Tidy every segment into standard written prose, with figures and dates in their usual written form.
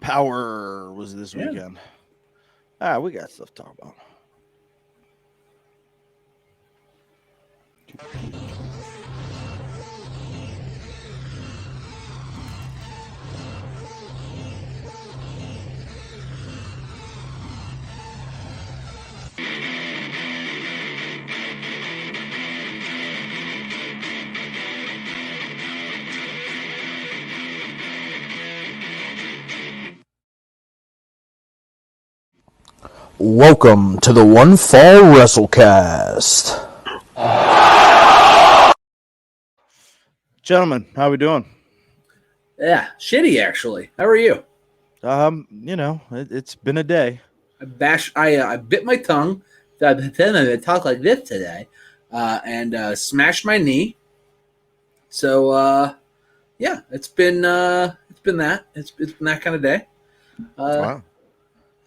Power was this weekend. We got stuff to talk about. Welcome to the One Fall WrestleCast. Gentlemen, how we doing? Yeah, shitty actually. How are you? It's been a day. I bit my tongue. Then I talk like this today, and smashed my knee. So yeah, it's been that. It's been that kind of day. Wow.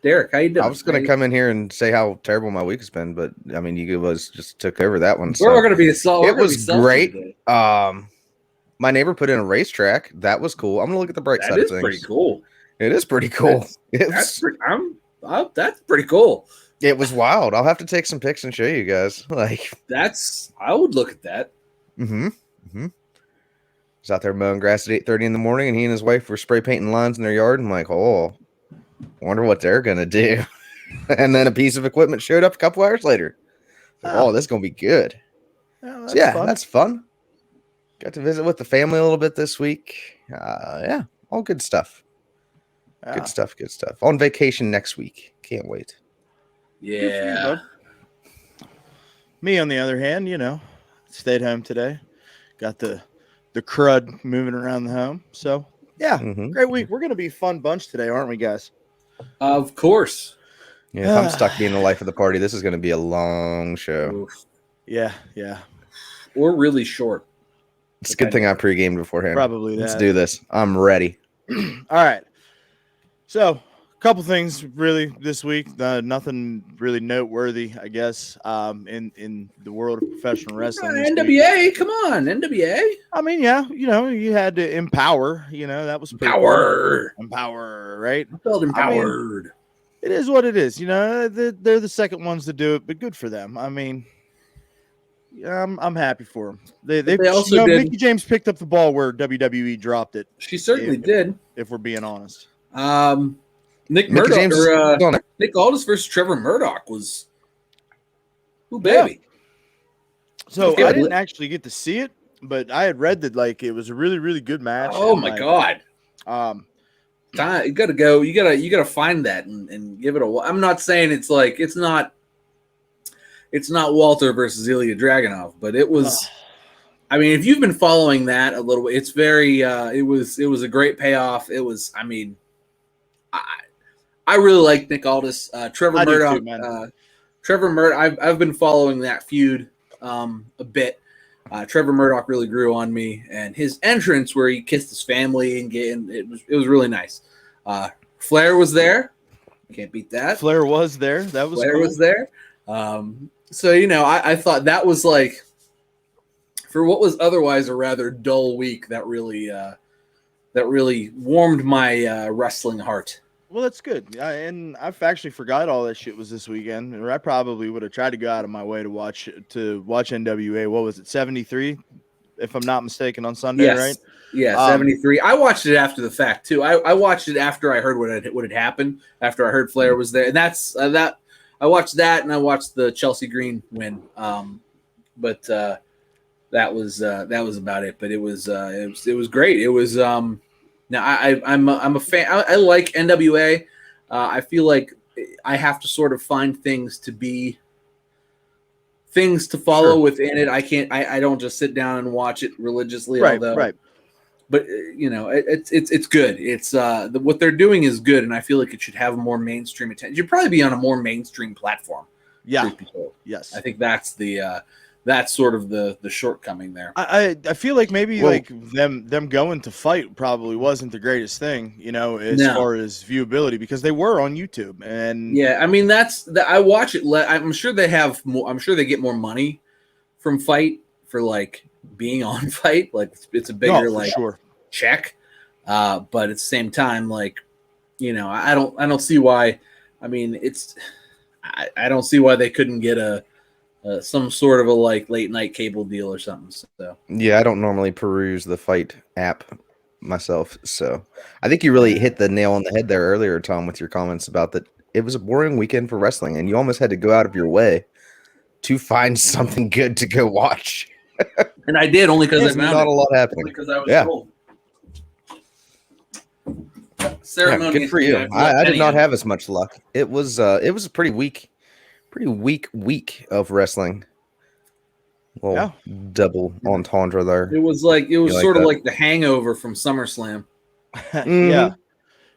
Derek, how you doing? I was going to come in here and say how terrible my week has been, but I mean, you guys just took over that one. We're going to be it was great. My neighbor put in a racetrack. That was cool. I'm going to look at the bright side of things. That is pretty cool. It is pretty cool. That's pretty cool. It was wild. I'll have to take some pics and show you guys. I would look at that. He's out there mowing grass at 8:30 in the morning, and he and his wife were spray painting lines in their yard. I'm like, I wonder what they're gonna do. And then a piece of equipment showed up a couple hours later. This is gonna be good. That's fun. Got to visit with the family a little bit this week. All good stuff. Good stuff. On vacation next week. Can't wait. Yeah. Me, on the other hand, stayed home today. Got the crud moving around the home. So, great week. We're going to be a fun bunch today, aren't we, guys? Of course. Yeah, if I'm stuck being the life of the party, this is going to be a long show. Oof. Yeah. Or really short. It's a good thing I pre-gamed beforehand. Probably that. Let's do this. I'm ready. All right. So, a couple things really this week. Nothing really noteworthy, I guess, in the world of professional wrestling. NWA, come on, NWA. I mean, you had to empower. That was Empower, right? I felt empowered. I mean, it is what it is. They're the second ones to do it, but good for them. I mean, I'm happy for them. They also did. Mickie James picked up the ball where WWE dropped it. She certainly did. If we're being honest. Nick Murdoch, Nick Aldis versus Trevor Murdoch was, baby. So I didn't actually get to see it, but I had read that it was a really, really good match. Oh my god! You gotta go. You gotta find that and give it a. I'm not saying it's not Walter versus Ilya Dragunov, but it was. I mean, if you've been following that a little bit, it's very. It was a great payoff. It was. I mean. I really like Nick Aldis. Trevor Murdoch. Trevor Murdoch. I've been following that feud a bit. Trevor Murdoch really grew on me, and his entrance where he kissed his family and it was really nice. Flair was there. Can't beat that. Flair was there. That was Flair was there. So I thought that was for what was otherwise a rather dull week. That really warmed my wrestling heart. Well, that's good. And I've actually forgot all that shit was this weekend. Or I probably would have tried to go out of my way to watch NWA. What was it, 73? If I'm not mistaken, on Sunday, yes. Right? Yeah, 73. I watched it after the fact too. I watched it after I heard what had happened. After I heard Flair was there, and that's that. I watched that, and I watched the Chelsea Green win. But that was about it. But it was great. It was. Now I'm a fan. I like NWA. I feel like I have to sort of find things to follow within it. I can't. I don't just sit down and watch it religiously. Right. Right. But it's good. It's what they're doing is good, and I feel like it should have more mainstream attention. It should probably be on a more mainstream platform. Yeah. Yes. I think that's that's sort of the shortcoming there. I feel like maybe them going to fight probably wasn't the greatest thing, as far as viewability, because they were on YouTube. And yeah, I mean I watch it. I'm sure they have more. I'm sure they get more money from Fight for being on Fight. It's a bigger sure. check. But at the same time, You know, I don't see why. I mean, I don't see why they couldn't get some sort of a like late night cable deal or something. So Yeah, I don't normally peruse the Fight app myself, so I think you really hit the nail on the head there earlier, Tom, with your comments about that. It was a boring weekend for wrestling, and you almost had to go out of your way to find something good to go watch. And I did only because I found not it. a lot happening. Because I was told. Yeah, good for you. I did not have as much luck. It was a pretty weak week of wrestling. Well, double entendre there. It was sort of like the hangover from SummerSlam. Yeah.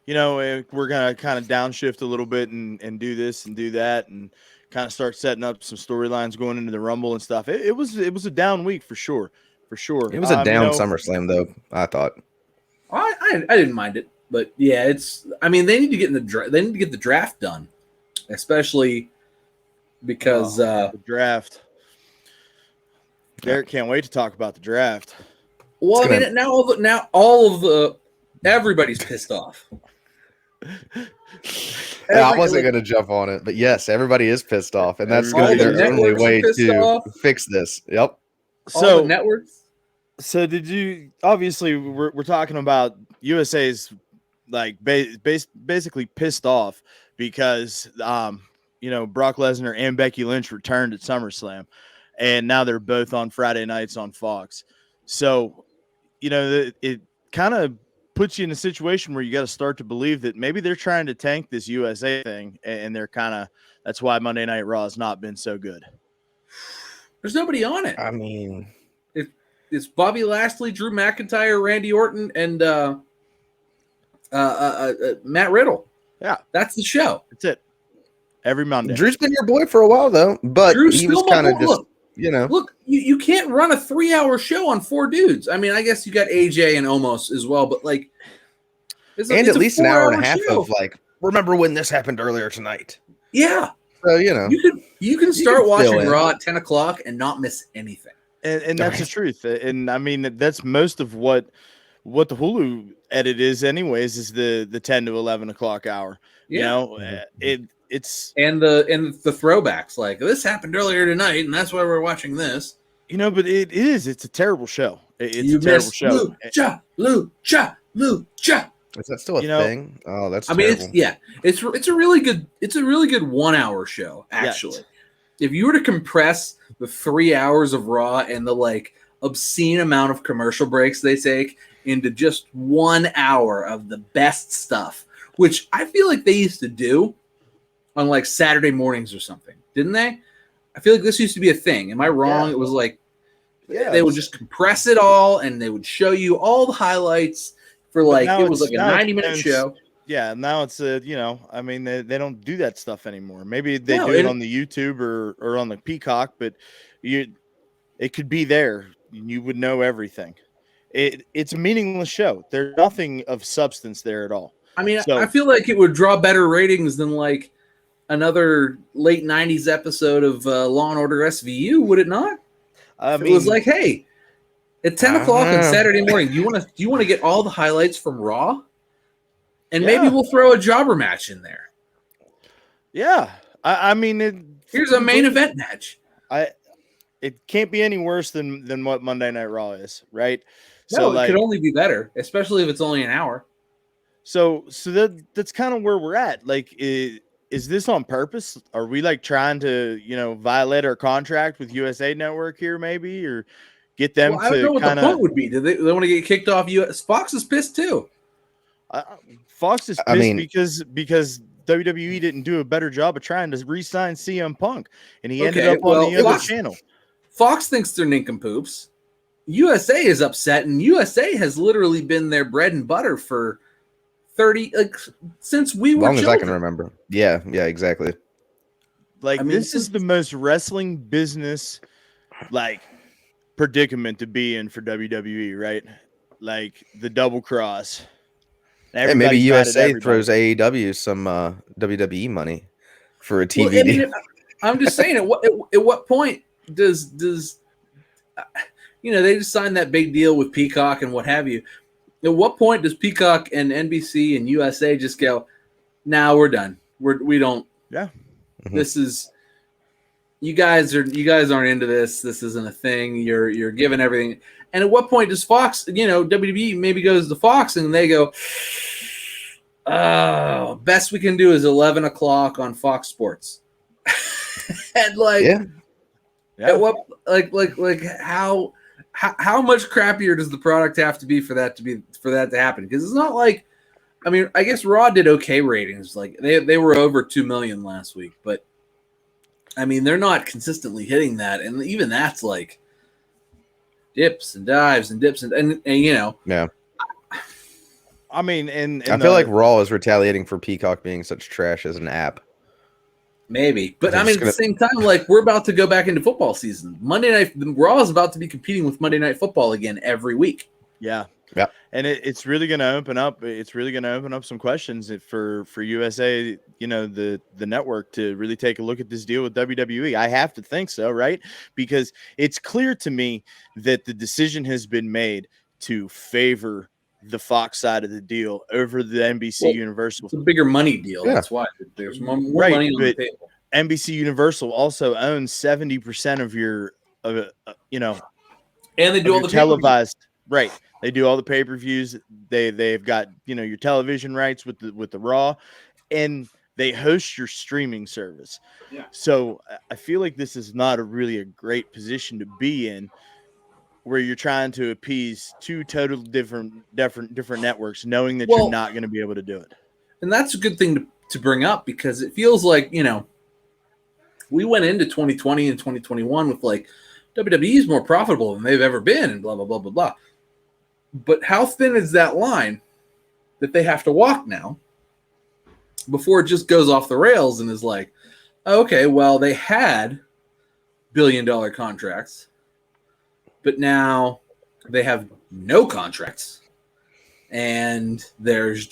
You know, we're going to kind of downshift a little bit and do this and do that and kind of start setting up some storylines going into the Rumble and stuff. It was a down week for sure. For sure. It was a down SummerSlam though, I thought. I didn't mind it, but yeah, they need to get the draft done, especially because the draft. Derek can't wait to talk about the draft. Well, I mean, everybody's pissed off. I wasn't going to jump on it, but yes, everybody is pissed off, and that's going to be their only way to fix this. Yep. So the networks. So did you? Obviously, we're talking about USA's like basically pissed off because Brock Lesnar and Becky Lynch returned at SummerSlam, and now they're both on Friday nights on Fox. So it kind of puts you in a situation where you got to start to believe that maybe they're trying to tank this USA thing, and that's why Monday Night Raw has not been so good. There's nobody on it. I mean, it's Bobby Lashley, Drew McIntyre, Randy Orton, and Matt Riddle. Yeah, that's the show. That's it. Every Monday. Drew's been your boy for a while though, but he was kind of just. Look, you can't run a 3-hour show on 4 dudes. I mean, I guess you got AJ and Omos as well, but like, it's at least an hour and a half of like, remember when this happened earlier tonight? Yeah. So you can start watching Raw at 10 o'clock and not miss anything. And that's the truth. And I mean, that's most of what the Hulu edit is, anyways, is the 10 to 11 o'clock hour. Yeah. It's and the throwbacks, like this happened earlier tonight, and that's why we're watching this. But it's a terrible show. It's a terrible show. Lucha. Is that still a thing? Oh, that's. I mean, it's a really good 1-hour show actually. Yes. If you were to compress the 3 hours of Raw and the like obscene amount of commercial breaks they take into just 1 hour of the best stuff, which I feel like they used to do on like Saturday mornings or something, didn't they? I feel like this used to be a thing. Am I wrong? Yeah. It was like they would just compress it all and they would show you all the highlights for like it was like a 90-minute show. Yeah, now it's I mean they don't do that stuff anymore. Maybe they do it on the YouTube or on the Peacock, but it could be there. You would know everything. It's a meaningless show. There's nothing of substance there at all. I mean, I feel like it would draw better ratings than like another late 90s episode of Law and Order SVU, would it not? It was like, hey, at 10 o'clock on Saturday morning, do you want to get all the highlights from Raw? And maybe we'll throw a jobber match in there. Yeah. I mean, here's a main event match. It can't be any worse than what Monday Night Raw is, right? No, it could only be better, especially if it's only an hour. So that's kind of where we're at. Like, is this on purpose? Are we like trying to, violate our contract with USA Network here, maybe, or get them to? I don't know what the point would be. Do they want to get kicked off? Fox is pissed too. Fox is pissed because WWE didn't do a better job of trying to re-sign CM Punk, and he ended up on the other channel. Fox thinks they're nincompoops. USA is upset, and USA has literally been their bread and butter for 30 since we were long children. As I can remember. Yeah, exactly. Like, this is the most wrestling business predicament to be in for WWE, right? Like the double cross. And maybe USA throws AEW some WWE money for a TV deal. I'm just saying, at what point does they just signed that big deal with Peacock and what have you? At what point does Peacock and NBC and USA just go, now we're done. We don't. Yeah. This is. You guys aren't into this. This isn't a thing. You're giving everything. And at what point does Fox, WWE maybe goes to Fox and they go, oh, best we can do is 11 o'clock on Fox Sports. And at what how much crappier does the product have to be for that to happen? Because it's not like, I mean, I guess Raw did okay ratings. Like they were over 2 million last week, but I mean, they're not consistently hitting that, and even that's like dips and dives and dips and Yeah. I mean, and I feel like Raw is retaliating for Peacock being such trash as an app. Maybe, but I mean, at the same time, like we're about to go back into football season. Monday Night Raw is about to be competing with Monday Night Football again every week. Yeah. Yeah, and it's really going to open up. It's really going to open up some questions for USA, the network to really take a look at this deal with WWE. I have to think so, right? Because it's clear to me that the decision has been made to favor the Fox side of the deal over the NBC Universal. It's a bigger money deal. Yeah. That's why there's more money on the table. NBC Universal also owns 70% of your, and they do all the televised. Right. They do all the pay-per-views. They've got, your television rights with the Raw, and they host your streaming service. Yeah. So I feel like this is not really a great position to be in, where you're trying to appease two totally different networks, knowing that you're not going to be able to do it. And that's a good thing to bring up, because it feels like, we went into 2020 and 2021 with like WWE is more profitable than they've ever been and blah, blah, blah, blah, blah. But how thin is that line that they have to walk now before it just goes off the rails and is like, okay, well, they had billion-dollar contracts, but now they have no contracts, and there's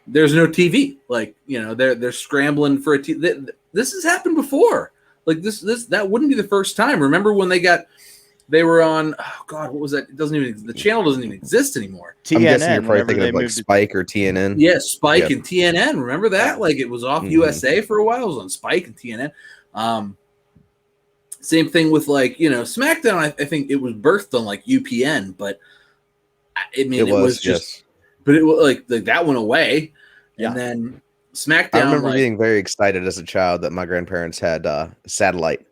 no TV. Like, they're scrambling for a TV. This has happened before. Like that wouldn't be the first time. Remember when they were on, oh God, what was that? The channel doesn't even exist anymore. TNN, I'm guessing you're probably thinking of like Spike or TNN. Yeah, Spike and TNN. Remember that? Like it was off USA for a while. It was on Spike and TNN. Same thing with SmackDown. I think it was birthed on like UPN, but I mean it was just, but it was like that went away, and then SmackDown. I remember being very excited as a child that my grandparents had satellite.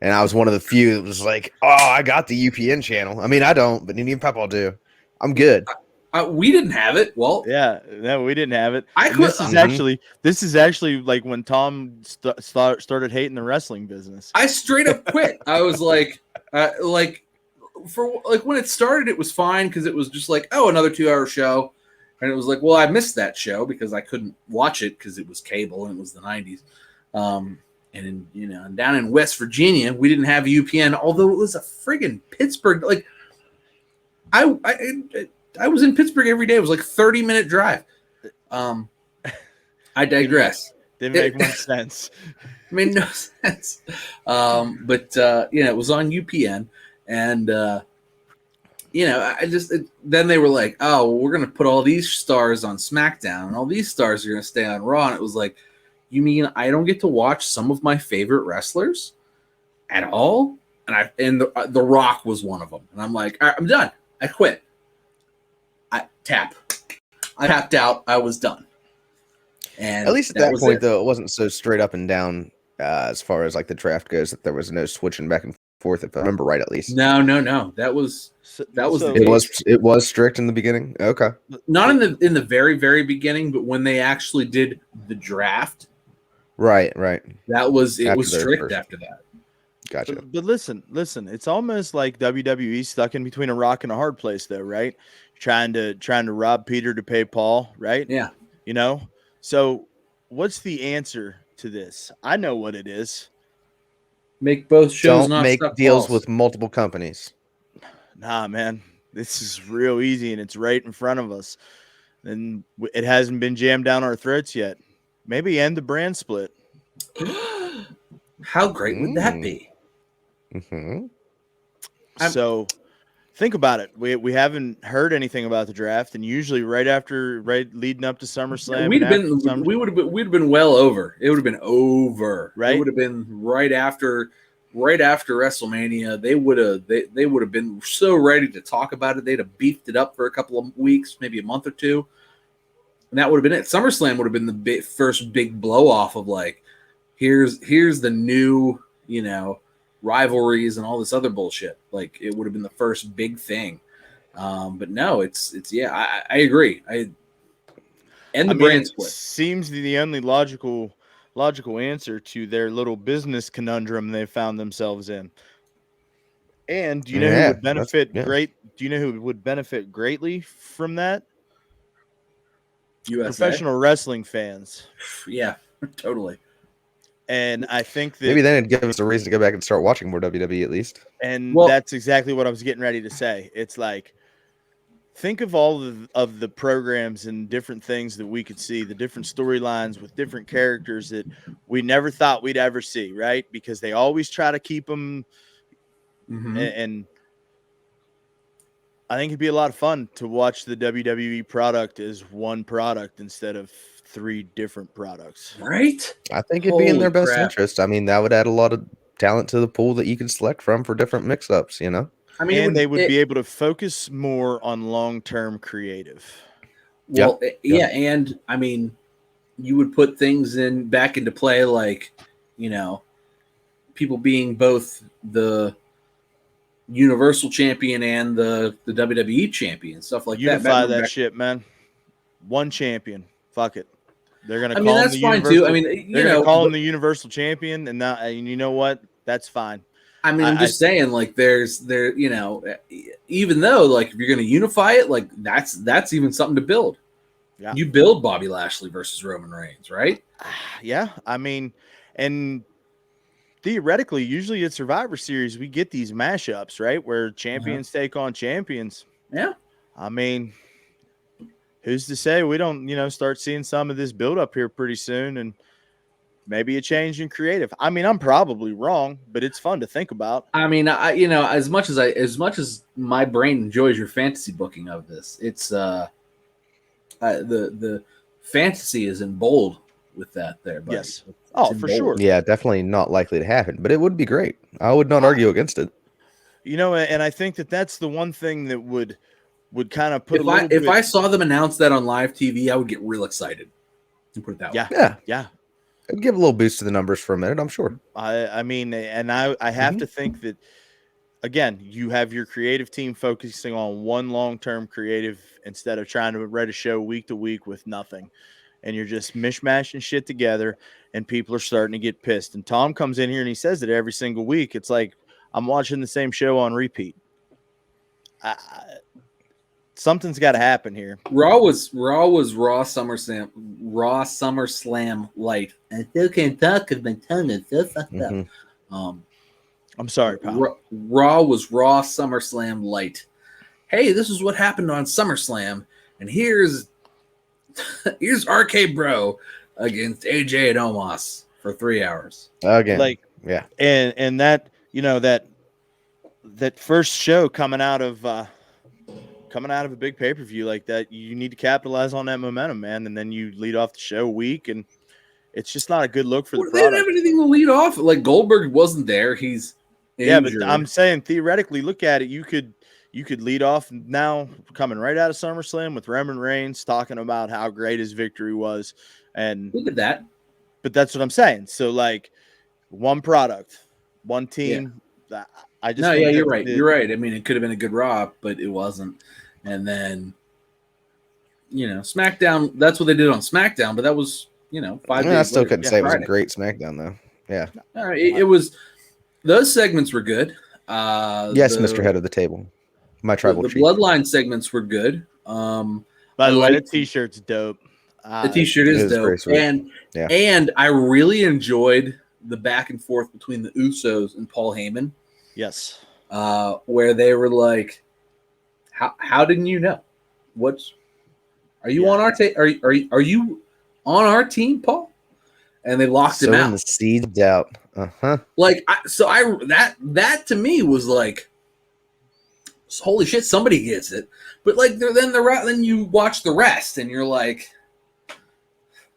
And I was one of the few that was like, "Oh, I got the UPN channel." I mean, I don't, but Nini and Papa do. I'm good. We didn't have it. Well, yeah, no, we didn't have it. This is actually like when Tom started hating the wrestling business. I straight up quit. I was like when it started, it was fine because it was just like, oh, another 2-hour show, and it was like, well, I missed that show because I couldn't watch it because it was cable and it was the 90s. And down in West Virginia, we didn't have UPN, although it was a friggin' Pittsburgh. Like, I was in Pittsburgh every day. It was like a 30-minute drive. I digress. Didn't make much sense. It made no sense. But it was on UPN, and then they were like, oh, well, we're gonna put all these stars on SmackDown, and all these stars are gonna stay on Raw, and it was like, you mean I don't get to watch some of my favorite wrestlers at all? And the Rock was one of them. And I'm like, all right, I'm done. I quit. I tapped out. I was done. And at least at that point, though, it wasn't so straight up and down as far as like the draft goes, that there was no switching back and forth, if I remember right, at least. No. That was it was strict in the beginning. Okay. Not in the very, very beginning, but when they actually did the draft. Right. That was strict after that. Gotcha. But listen, it's almost like WWE stuck in between a rock and a hard place, though, right? Trying to rob Peter to pay Paul, right? Yeah. So what's the answer to this? I know what it is. Make both shows. Don't make deals with multiple companies. Nah, man, this is real easy, and it's right in front of us, and it hasn't been jammed down our throats yet. Maybe end the brand split. How great would that be? Mm-hmm. So think about it. We haven't heard anything about the draft, and usually right leading up to SummerSlam, we'd have been well over. It would have been over. Right? It would have been right after WrestleMania. They would have been so ready to talk about it. They'd have beefed it up for a couple of weeks, maybe a month or two, and that would have been it. SummerSlam would have been the first big blow off of like, here's the new, rivalries and all this other bullshit. Like, it would have been the first big thing. But no, it's I agree. Brand split seems the only logical answer to their little business conundrum they found themselves in. And do you know who would benefit Do you know who would benefit greatly from that? USA? Professional wrestling fans. Yeah, totally. And I think that maybe then it'd give us a reason to go back and start watching more WWE at least. And that's exactly what I was getting ready to say. It's like, think of all of the programs and different things that we could see, the different storylines with different characters that we never thought we'd ever see, right? Because they always try to keep them. Mm-hmm. And I think it'd be a lot of fun to watch the WWE product as one product instead of 3 different products. Right? I think it'd be in their best interest. I mean, that would add a lot of talent to the pool that you can select from for different mix-ups, I mean, they would be able to focus more on long-term creative. Well, yeah, and I mean, you would put things back into play, like, people being both the Universal Champion and the WWE Champion, stuff like that. Unify that shit, man. One champion. Fuck it. They're gonna. I mean, that's fine too. I mean, they're gonna call him the Universal Champion, and now, and you know what? That's fine. I mean, I'm just saying, like, even though, like, if you're gonna unify it, like, that's even something to build. Yeah. You build Bobby Lashley versus Roman Reigns, right? Yeah, I mean, and theoretically, usually at Survivor Series, we get these mashups, right, where champions take on champions. Yeah. I mean, who's to say we don't, start seeing some of this build up here pretty soon, and maybe a change in creative. I mean, I'm probably wrong, but it's fun to think about. I mean, as much as my brain enjoys your fantasy booking of this, it's the fantasy is in bold with that there, buddy. Yes. Oh, for sure. Yeah, definitely not likely to happen, but it would be great. I would not argue against it. And I think that's the one thing that would kind of put if I saw them announce that on live TV, I would get real excited. And put it that way. Yeah. It'd give a little boost to the numbers for a minute, I'm sure. I mean, and I have to think that, again, you have your creative team focusing on one long-term creative instead of trying to write a show week to week with nothing. And you're just mishmashing shit together, and people are starting to get pissed. And Tom comes in here and he says it every single week. It's like, I'm watching the same show on repeat. Something's got to happen here. Raw was Raw SummerSlam light. I still can't talk because my tongue is so fucked up. I'm sorry, pal. Raw was Raw SummerSlam light. Hey, this is what happened on SummerSlam, and here's RK Bro against AJ and Omos for 3 hours. Again, and that that first show coming out of a big pay-per-view like that, you need to capitalize on that momentum, man. And then you lead off the show weak, and it's just not a good look for the product. They didn't have anything to lead off. Like, Goldberg wasn't there. He's injured. But I'm saying theoretically, look at it. You could lead off now, coming right out of SummerSlam with Roman Reigns talking about how great his victory was, and we did that. But that's what I'm saying. So, like, one product, one team. Yeah. You're right. You're right. I mean, it could have been a good Raw, but it wasn't. And then, SmackDown, that's what they did on SmackDown, but that was, 5 days I still later. couldn't say it was a great SmackDown, though. Yeah. All right. It was, those segments were good. Yes, Mr. Head of the Table. My tribal chief. The Bloodline segments were good. By the way, the t-shirt's dope. The t-shirt is dope. And I really enjoyed the back and forth between the Usos and Paul Heyman. Yes. Where they were like, how didn't you know? Are you on our team? Are you on our team, Paul? And they locked him out. The seed of doubt. Like, that to me was like holy shit, somebody gets it. But like then you watch the rest and you're like,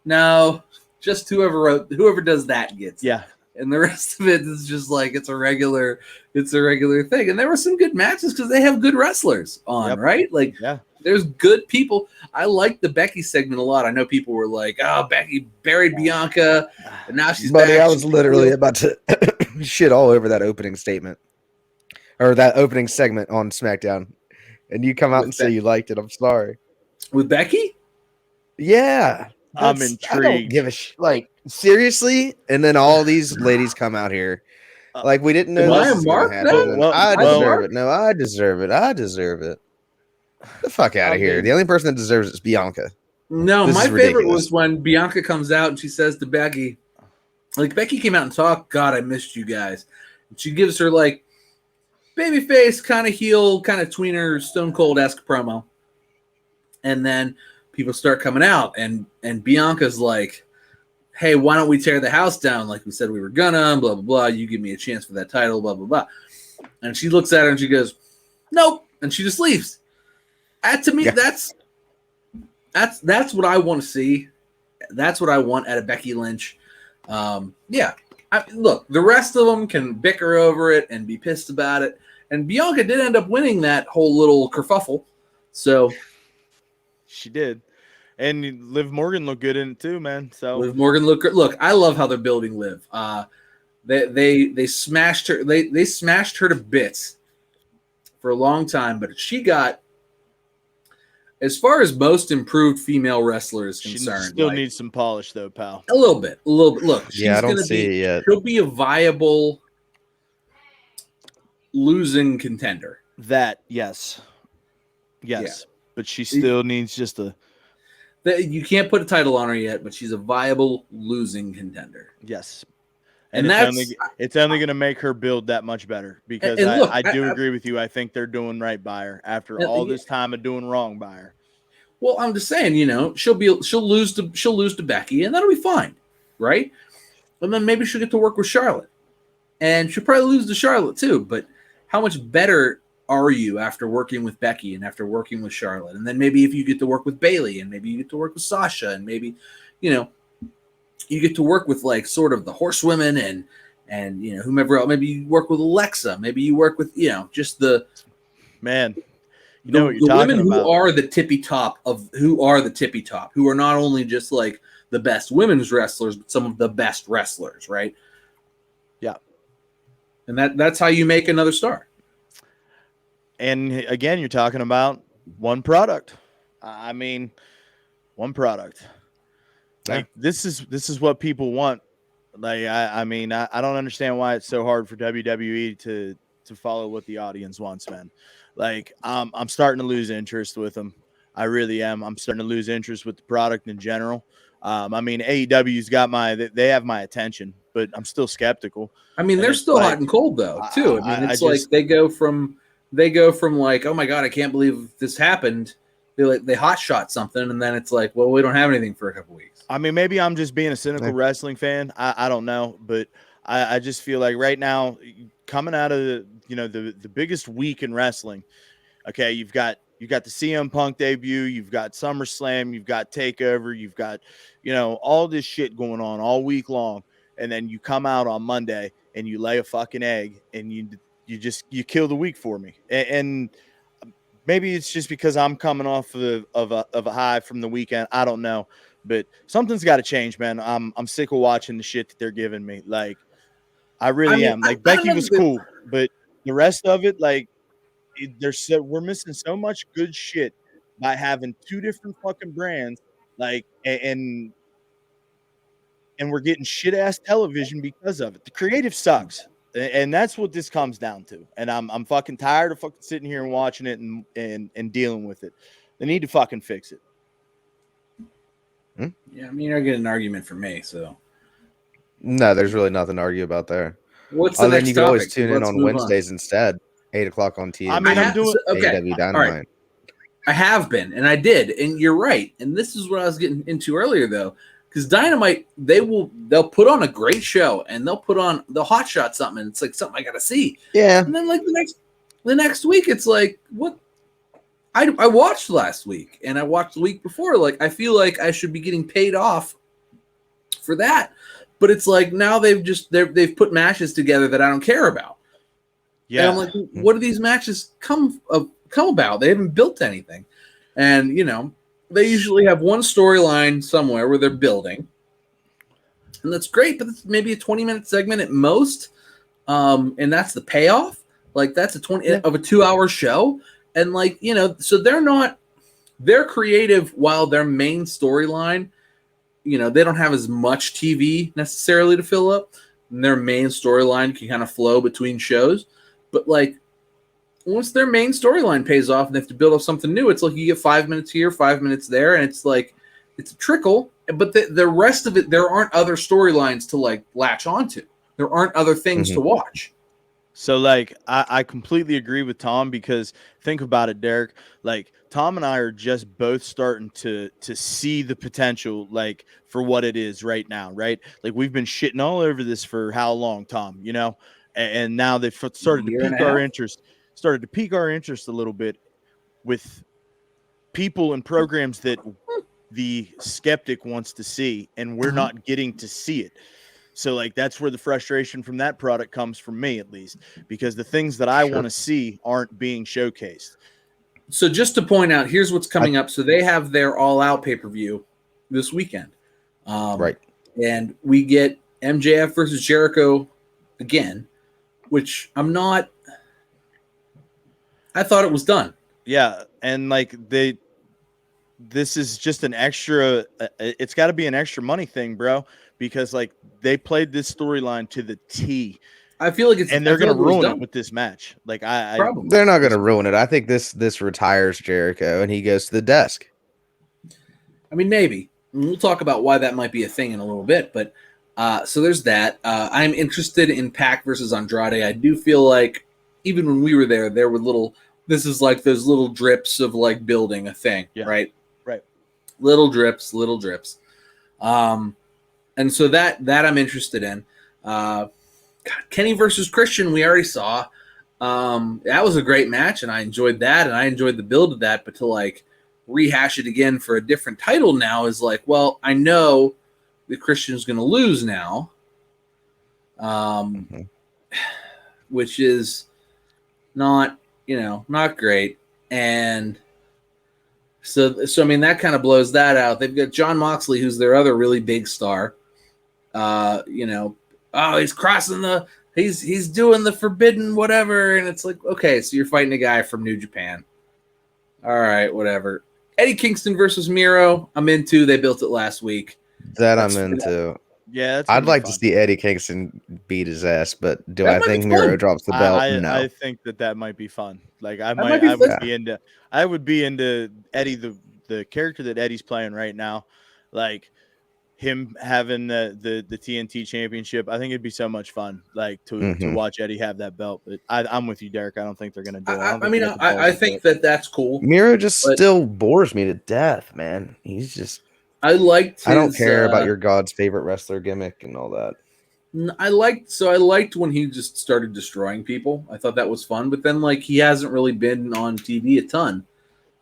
no, just whoever does that gets it. Yeah. And the rest of it is just like it's a regular thing. And there were some good matches because they have good wrestlers on, right? Like there's good people. I like the Becky segment a lot. I know people were like, "Oh, Becky buried Bianca, and now she's Buddy, back." I was literally about to shit all over that opening statement or that opening segment on SmackDown, and you come out and say you liked it. I'm sorry. With Becky? Yeah, I'm intrigued. I don't give a like seriously. And then all these ladies come out here. Like we didn't know this was going to happen. I deserve it. No, I deserve it. I deserve it. The fuck out of here. The only person that deserves it is Bianca. No, my favorite was when Bianca comes out and she says to Becky, like Becky came out and talked, God, I missed you guys. And she gives her like babyface, kind of heel, kind of tweener, Stone Cold-esque promo. And then people start coming out and Bianca's like, hey, why don't we tear the house down like we said we were gonna, blah, blah, blah. You give me a chance for that title, blah, blah, blah. And she looks at her and she goes, nope. And she just leaves. To me, that's what I want to see. That's what I want at a Becky Lynch. Look, the rest of them can bicker over it and be pissed about it. And Bianca did end up winning that whole little kerfuffle. So she did. And Liv Morgan looked good in it too, man. So Liv Morgan looked good. Look, I love how they're building Liv. They smashed her. They smashed her to bits for a long time, but she got, as far as most improved female wrestler is concerned, she still needs some polish though, pal. A little bit. Look, she's I don't see it yet. She'll be a viable losing contender. Yes. But she still needs just you can't put a title on her yet, but she's a viable losing contender. Yes. And it's only going to make her build that much better because I do agree with you. I think they're doing right by her after all this time of doing wrong by her. Well, I'm just saying, she'll lose to Becky, and that'll be fine, right? And then maybe she'll get to work with Charlotte, and she'll probably lose to Charlotte too. But how much better are you after working with Becky and after working with Charlotte? And then maybe if you get to work with Bayley, and maybe you get to work with Sasha, and maybe you get to work with like sort of the horsewomen and whomever else. Maybe you work with Alexa. Maybe you work with just the man. You know what you're talking women about. who are the tippy top, who are not only just like the best women's wrestlers, but some of the best wrestlers, right? Yeah. And that's how you make another star. And again, you're talking about one product. One product. Like this is what people want. Like I don't understand why it's so hard for WWE to follow what the audience wants, man. Like I'm starting to lose interest with them. I really am. I'm starting to lose interest with the product in general. AEW's got they have my attention, but I'm still skeptical. They're still hot and cold though, too. They go from like, oh my God, I can't believe this happened. They hot shot something, and then it's like, well, we don't have anything for a couple weeks. Maybe I'm just being a cynical wrestling fan. I don't know, but I just feel like right now, coming out of the biggest week in wrestling, okay, you've got the CM Punk debut, you've got SummerSlam, you've got Takeover, you've got all this shit going on all week long, and then you come out on Monday and you lay a fucking egg and you kill the week for me. And maybe it's just because I'm coming off of a high from the weekend. I don't know, but something's got to change, man. I'm sick of watching the shit that they're giving me. Like, I really am. Like, Becky was cool, but the rest of it, like, we're missing so much good shit by having two different fucking brands, like, and we're getting shit ass television because of it. The creative sucks. And that's what this comes down to. And I'm fucking tired of fucking sitting here and watching it and dealing with it. They need to fucking fix it. Yeah, you're getting an argument from me, so. No, there's really nothing to argue about there. What's the next then you can topic? always tune in on Wednesdays instead, 8:00 on TV. I'm doing AEW Dynamite. Right. I have been, and I did, and you're right. And this is what I was getting into earlier, though. Because Dynamite, they'll put on a great show, and they'll hot shot something, and it's like something I gotta see. Yeah. And then like The next week, it's like, what? I watched last week, and I watched the week before. Like, I feel like I should be getting paid off for that. But it's like now they've put matches together that I don't care about. Yeah. And I'm like, what do these matches come about? They haven't built anything. And, they usually have one storyline somewhere where they're building. And that's great, but it's maybe a 20-minute segment at most. And that's the payoff. Like, that's a 2-hour show. And, like, so they're creative while their main storyline, they don't have as much TV necessarily to fill up. And their main storyline can kind of flow between shows. But, like, once their main storyline pays off and they have to build up something new, it's like you get 5 minutes here, 5 minutes there, and it's like it's a trickle. But the rest of it, there aren't other storylines to, like, latch onto. There aren't other things to watch. So, like, I completely agree with Tom, because think about it, Derek. Like, Tom and I are just both starting to see the potential, like, for what it is right now, right? Like, we've been shitting all over this for how long, Tom, And now they've started to pique our interest. Started to pique our interest a little bit with people and programs that the skeptic wants to see, and we're not getting to see it. So, like, that's where the frustration from that product comes from me, at least, because the things that I want to see aren't being showcased. So just to point out, here's what's coming up. So they have their All Out pay-per-view this weekend. Right. And we get MJF versus Jericho again, which I thought it was done. Yeah, and like this is just an extra. It's got to be an extra money thing, bro, because like they played this storyline to the T. I feel like they're going to ruin it with this match. Like they're not going to ruin it. I think this retires Jericho and he goes to the desk. I mean, maybe we'll talk about why that might be a thing in a little bit, but so there's that. I'm interested in Pac versus Andrade. I do feel like even when we were there were little. This is like those little drips of like building a thing, right? Right. Little drips. And so that I'm interested in. God, Kenny versus Christian, we already saw. That was a great match, and I enjoyed that, and I enjoyed the build of that. But to like rehash it again for a different title now is like, well, I know that Christian's going to lose now, which is not great. And so I mean, that kind of blows that out. They've got Jon Moxley, who's their other really big star. He's crossing he's doing the forbidden whatever. And it's like, okay, so you're fighting a guy from New Japan. All right, whatever. Eddie Kingston versus Miro, I'm into. They built it last week. I'm into. Yeah, I'd like to see Eddie Kingston beat his ass, but I think Miro drops the belt? No. I think that might be fun. Like I would be into Eddie, the character that Eddie's playing right now, like him having the TNT championship. I think it'd be so much fun, like to watch Eddie have that belt. But I'm with you, Derek. I don't think they're gonna do it. I think that's cool. Miro still bores me to death, man. He's just. I don't care about your God's favorite wrestler gimmick and all that. I liked when he just started destroying people. I thought that was fun, but then like he hasn't really been on TV a ton.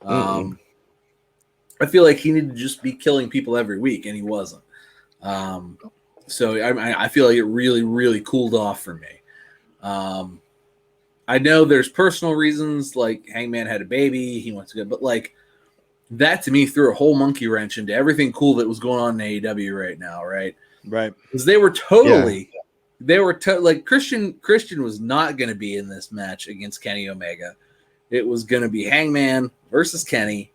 I feel like he needed to just be killing people every week, and he wasn't. So I feel like it really, really cooled off for me. I know there's personal reasons, like Hangman had a baby, he wants to go, but like. That to me threw a whole monkey wrench into everything cool that was going on in AEW right now, right? Right. Because they were like Christian was not going to be in this match against Kenny Omega. It was going to be Hangman versus Kenny.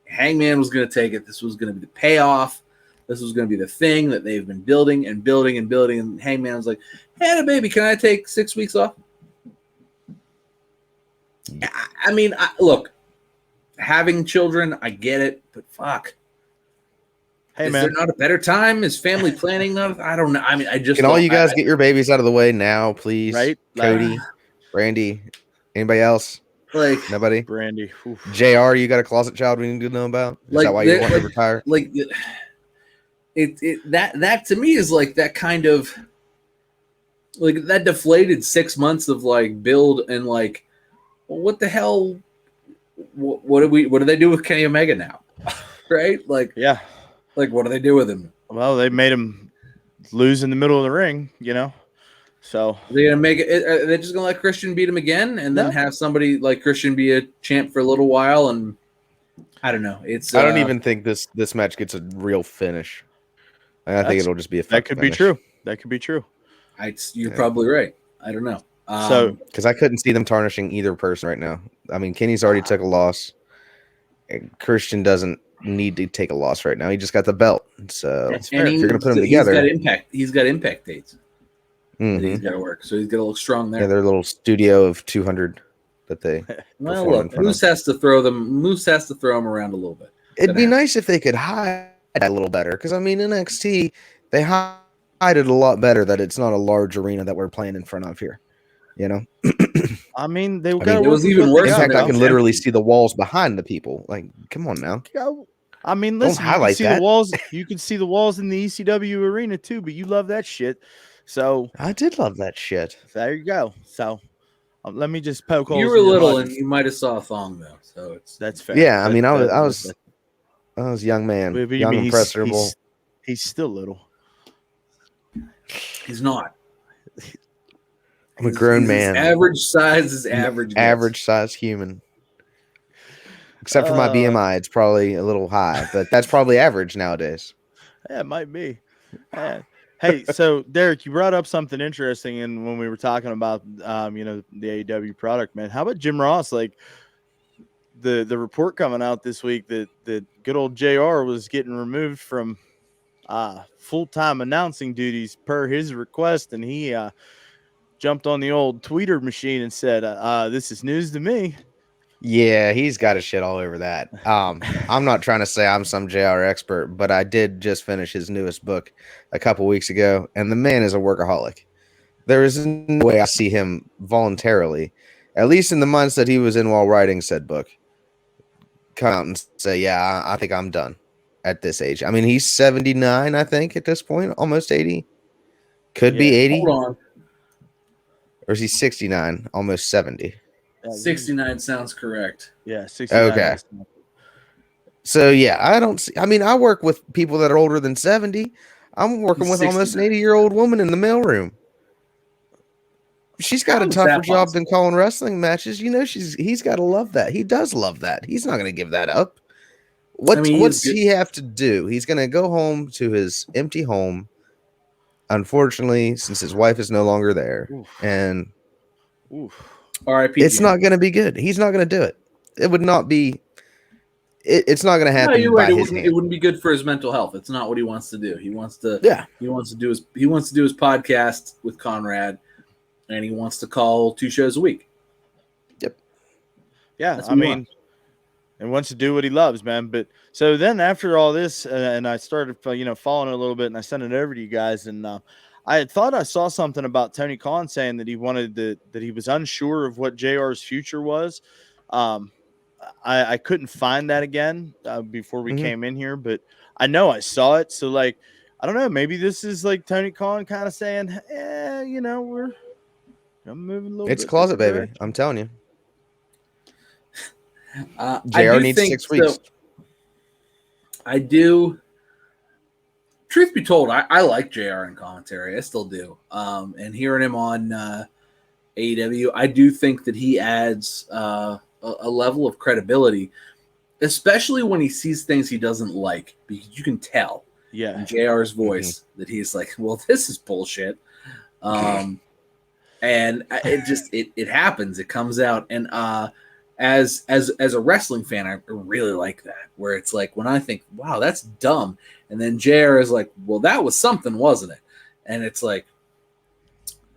Hangman was going to take it. This was going to be the payoff. This was going to be the thing that they've been building and building and building. And Hangman was like, "Hey, baby, can I take 6 weeks off?" I mean, look. Having children, I get it, but fuck. Hey, is man. there not a better time? Is family planning not? I don't know. I mean, I just can all you guys get your babies out of the way now, please? Right, Cody, Brandy, anybody else? Like nobody. Brandy, JR, you got a closet child we need to know about? Is that why you want to retire? Like that to me is like that kind of like that deflated 6 months of like build and like well, what the hell? What do they do with Kenny Omega now? Right? Like, Yeah. Like, what do they do with him? Well, they made him lose in the middle of the ring, So Are they gonna make it? Are they just gonna let Christian beat him again, and then have somebody like Christian be a champ for a little while? And I don't know. I don't even think this match gets a real finish. I think it'll just be a that could finish. be true. That could be true. You're probably right. I don't know. Because I couldn't see them tarnishing either person right now. I mean, Kenny's already took a loss. Christian doesn't need to take a loss right now. He just got the belt. So if you're going to put them together, he's got impact dates. That he's got to work, so he's got to look strong there. Yeah, their little studio of 200 that they. Well, look, Moose has to throw them around a little bit. It'd be nice if they could hide that a little better, because I mean NXT they hide it a lot better that it's not a large arena that we're playing in front of here. I mean, it was even worse. In fact, I can literally see the walls behind the people. Like, come on now. I mean, listen, you can see the walls. You can see the walls in the ECW arena too, but you love that shit. So I did love that shit. There you go. So let me just poke holes. You were little, and you might have saw a thong though. So that's fair. Yeah, I mean, I was a young man, young and impressionable. He's still little. He's not. I'm a grown man. Average size is average. Average size human. Except for my BMI, it's probably a little high, but that's probably average nowadays. Yeah, it might be. Hey, so Derek, you brought up something interesting, and when we were talking about, the AEW product, man, how about Jim Ross? Like the report coming out this week that good old JR was getting removed from full-time announcing duties per his request, and he jumped on the old tweeter machine and said, "This is news to me." Yeah, he's got his shit all over that. I'm not trying to say I'm some JR expert, but I did just finish his newest book a couple weeks ago, and the man is a workaholic. There is no way I see him voluntarily, at least in the months that he was in while writing said book, come out and say, yeah, I think I'm done at this age. I mean, he's 79, I think, at this point, almost 80. Could be 80. Hold on. Or is he 69, almost 70? 69 sounds correct. Yeah, 69. Okay. So, yeah, I work with people that are older than 70. I'm working with almost an 80-year-old woman in the mailroom. She's got a tougher job than calling wrestling matches. He's got to love that. He does love that. He's not going to give that up. What's he have to do? He's going to go home to his empty home. Unfortunately, since his wife is no longer there, and R.I.P. It's not going to be good. He's not going to do it. It would not be. It's not going to happen. No, you're right. It wouldn't be good for his mental health. It's not what he wants to do. He wants to. Yeah. He wants to do his podcast with Conrad, and he wants to call 2 shows a week. Yep. Yeah, and wants to do what he loves, man. But so then after all this, and I started, following it a little bit, and I sent it over to you guys, and I had thought I saw something about Tony Khan saying that he wanted that he was unsure of what JR's future was. I couldn't find that again before we came in here, but I know I saw it. So I don't know. Maybe this is like Tony Khan kind of saying, I'm moving a little. It's closet, baby. I'm telling you. JR needs 6 weeks. So, I do. Truth be told, I like JR in commentary. I still do. And hearing him on AEW, I do think that he adds a level of credibility, especially when he sees things he doesn't like, because you can tell in JR's voice that he's like, well, this is bullshit. And it happens. It comes out. And as a wrestling fan, I really like that, where it's like when I think, wow, that's dumb. And then JR is like, well, that was something, wasn't it? And it's like,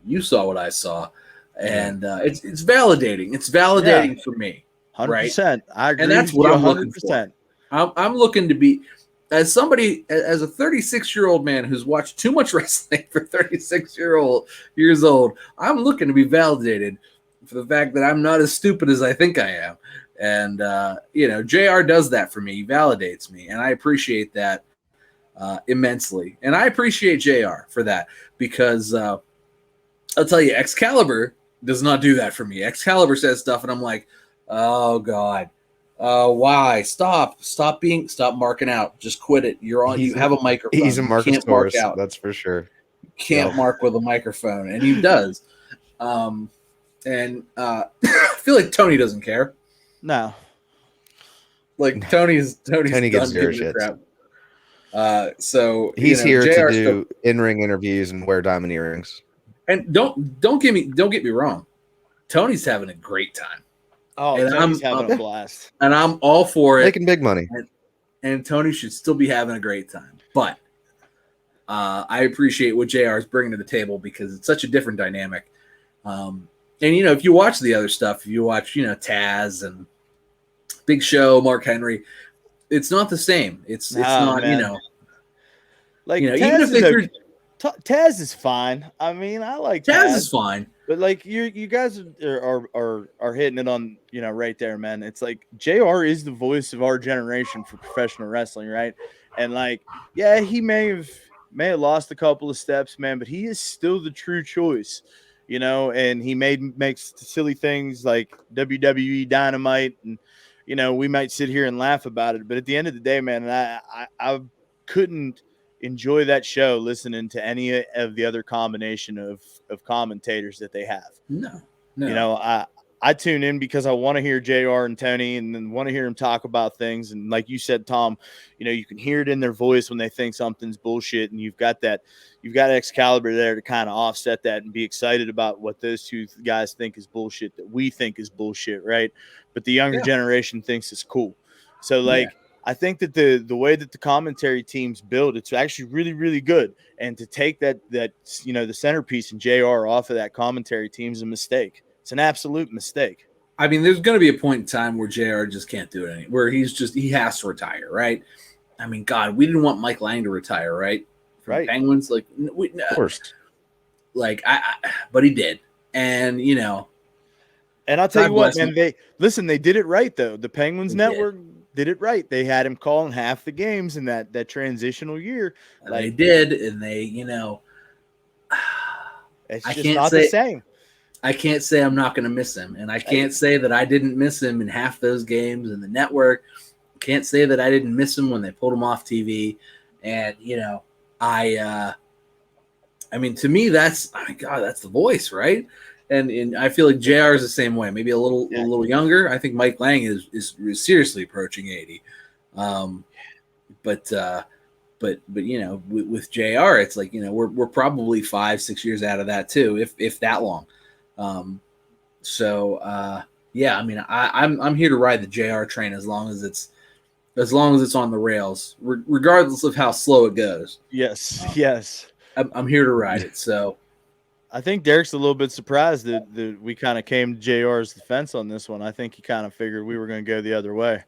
you saw what I saw. And it's validating. It's validating for me. 100%. Right? I agree. And that's what I'm looking for. I'm looking to be, as a 36-year-old man who's watched too much wrestling for 36 years old, I'm looking to be validated for the fact that I'm not as stupid as I think I am. And, JR does that for me. He validates me. And I appreciate that immensely. And I appreciate JR for that, because I'll tell you, Excalibur does not do that for me. Excalibur says stuff, and I'm like, oh God. Why? Stop marking out. Just quit it. You're on. You have a microphone. He's a You can't mark Marcosaurus, out. that's for sure. Can't mark with a microphone, and he does. I feel like Tony doesn't care. No. Like Tony's Tony gets done zero giving a shits. crap. So he's here JR to do in-ring interviews and wear diamond earrings. And don't get me wrong. Tony's having a great time. Oh, and Tony's having a blast. And I'm all for it. Making big money. And Tony should still be having a great time. But I appreciate what JR is bringing to the table because it's such a different dynamic. And, if you watch the other stuff, if you watch, Taz and Big Show, Mark Henry, it's not the same. It's not, man. Like, Taz even if they Taz is fine. I mean, I like Taz is fine. But like you guys are hitting it on, right there, man. It's like JR is the voice of our generation for professional wrestling, right? And like, yeah, he may have lost a couple of steps, man, but he is still the true choice, and he makes silly things like WWE Dynamite, and we might sit here and laugh about it, but at the end of the day, man, I couldn't enjoy that show listening to any of the other combination of commentators that they have. No. I tune in because I want to hear JR and Tony and then want to hear them talk about things. And like you said, Tom, you can hear it in their voice when they think something's bullshit. And you've got Excalibur there to kind of offset that and be excited about what those two guys think is bullshit that we think is bullshit. Right. But the younger generation thinks it's cool. So I think that the way that the commentary teams build, it's actually really, really good. And to take that the centerpiece and JR off of that commentary team is a mistake. It's an absolute mistake. I mean, there's going to be a point in time where JR just can't do it anymore, where he has to retire, right? I mean, God, we didn't want Mike Lang to retire, right? From Penguins, like, of course. Like, but he did. And, And I'll tell you what, man, they did it right, though. The Penguins Network did it right. They had him calling half the games in that transitional year. They did, and they, it's just not the same. I can't say I'm not going to miss him, and I can't say that I didn't miss him in half those games in the network. Can't say that I didn't miss him when they pulled him off TV. And I mean, to me, that's the voice, right? And I feel like JR is the same way. Maybe a little younger. I think Mike Lang is seriously approaching 80. But with JR, it's like we're probably 5-6 years out of that too, if that long. I mean, I'm here to ride the JR train as long as it's on the rails, regardless of how slow it goes. Yes. I'm here to ride it. So I think Derek's a little bit surprised that we kind of came to JR's defense on this one. I think he kind of figured we were going to go the other way.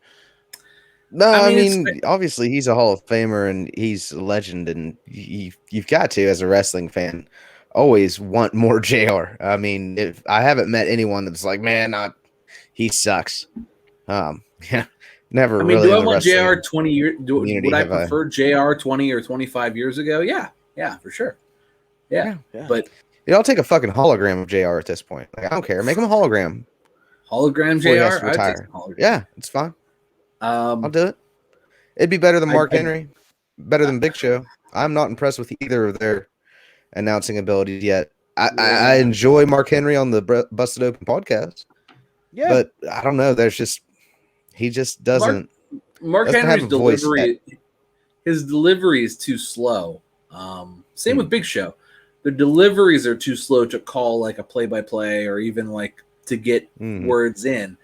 No, I mean obviously he's a Hall of Famer and he's a legend, and you've got to, as a wrestling fan, always want more JR. I mean, if I haven't met anyone that's like, man, he sucks. Never. I mean, really do I want JR 20 years? Would I prefer JR 20 or 25 years ago? Yeah, for sure. Yeah. But I'll take a fucking hologram of JR at this point. Like, I don't care. Make him a hologram. Hologram JR? Retire. Yeah, it's fine. I'll do it. It'd be better than Mark Henry, better than Big Show. I'm not impressed with either of their announcing abilities yet. I enjoy Mark Henry on the Busted Open podcast. Yeah. But I don't know. He just doesn't. Mark Henry's delivery, his delivery is too slow. Same with Big Show. The deliveries are too slow to call like a play-by-play or even like to get words in.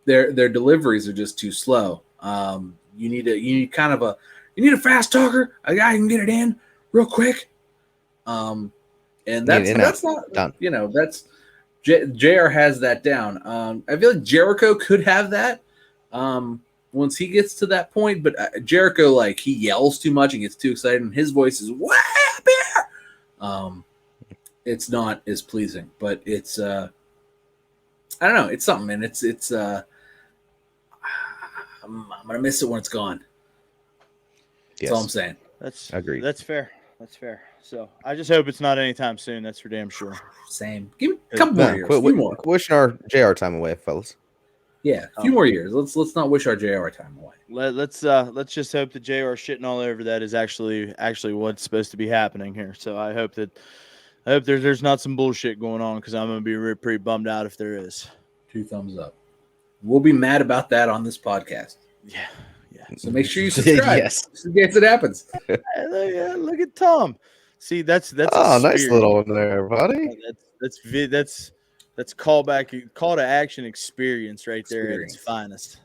Their deliveries are just too slow. You need a fast talker, a guy who can get it in real quick. And that's not done. That's JR has that down. I feel like Jericho could have that once he gets to that point, but Jericho, like, he yells too much and gets too excited, and his voice is way up here. It's not as pleasing, but it's I don't know, it's something, and it's I'm gonna miss it when it's gone. That's all I'm saying. Agreed. That's fair. That's fair. So I just hope it's not anytime soon. That's for damn sure. Same. Give me a couple more years. Quit few more. wishing our JR time away, fellas. Yeah, a few more years. Let's not wish our JR time away. Let's just hope that JR shitting all over that is actually what's supposed to be happening here. So I hope there's not some bullshit going on, because I'm gonna be pretty bummed out if there is. 2 thumbs up. We'll be mad about that on this podcast. Yeah. So make sure you subscribe. Yes. Just in case it happens. Hey, look at Tom. See, that's Oh, a nice spirit. little one there, buddy. That's call to action experience right there at its finest.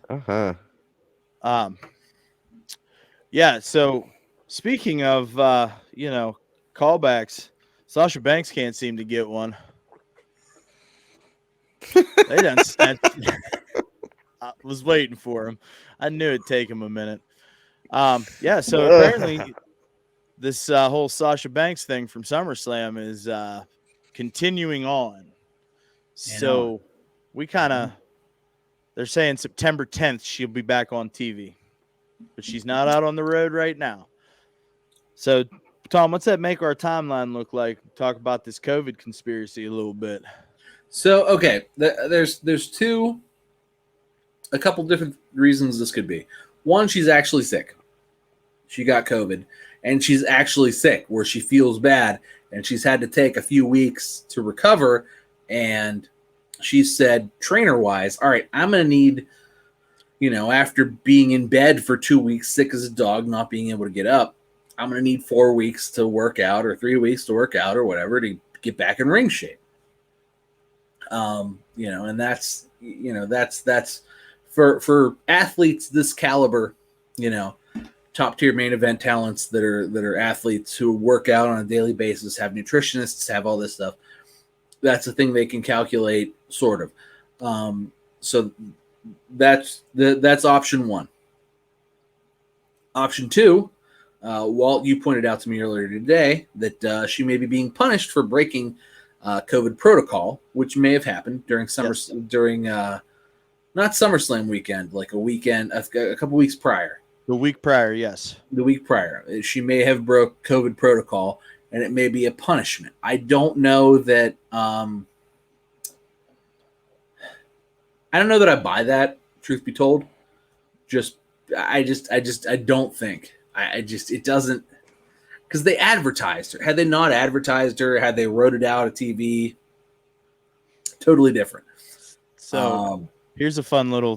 Yeah. So speaking of callbacks, Sasha Banks can't seem to get one. They done snatched. I was waiting for him. I knew it'd take him a minute. Yeah. So apparently, this whole Sasha Banks thing from SummerSlam is continuing on. So we kind of, they're saying September 10th she'll be back on TV, but she's not out on the road right now. So, Tom, what's that make our timeline look like? Talk about this COVID conspiracy a little bit. So, okay, there's a couple different reasons this could be. One, she's actually sick. She got COVID, and she's actually sick, where she feels bad, and she's had to take a few weeks to recover. And she said, trainer-wise, all right, I'm going to need, after being in bed for 2 weeks, sick as a dog, not being able to get up, I'm going to need 4 weeks to work out, or 3 weeks to work out, or whatever, to get back in ring shape. And that's for athletes this caliber, top tier main event talents that are athletes who work out on a daily basis, have nutritionists, have all this stuff. That's a thing they can calculate, sort of. So that's option one. Option two, Walt, you pointed out to me earlier today that she may be being punished for breaking COVID protocol, which may have happened during not SummerSlam weekend, like a couple weeks prior. The week prior, yes. The week prior. She may have broke COVID protocol, and it may be a punishment. I don't know that I don't know that I buy that, truth be told. I don't think. It doesn't, because they advertised her. Had they not advertised her, had they wrote it out at TV, totally different. So here's a fun little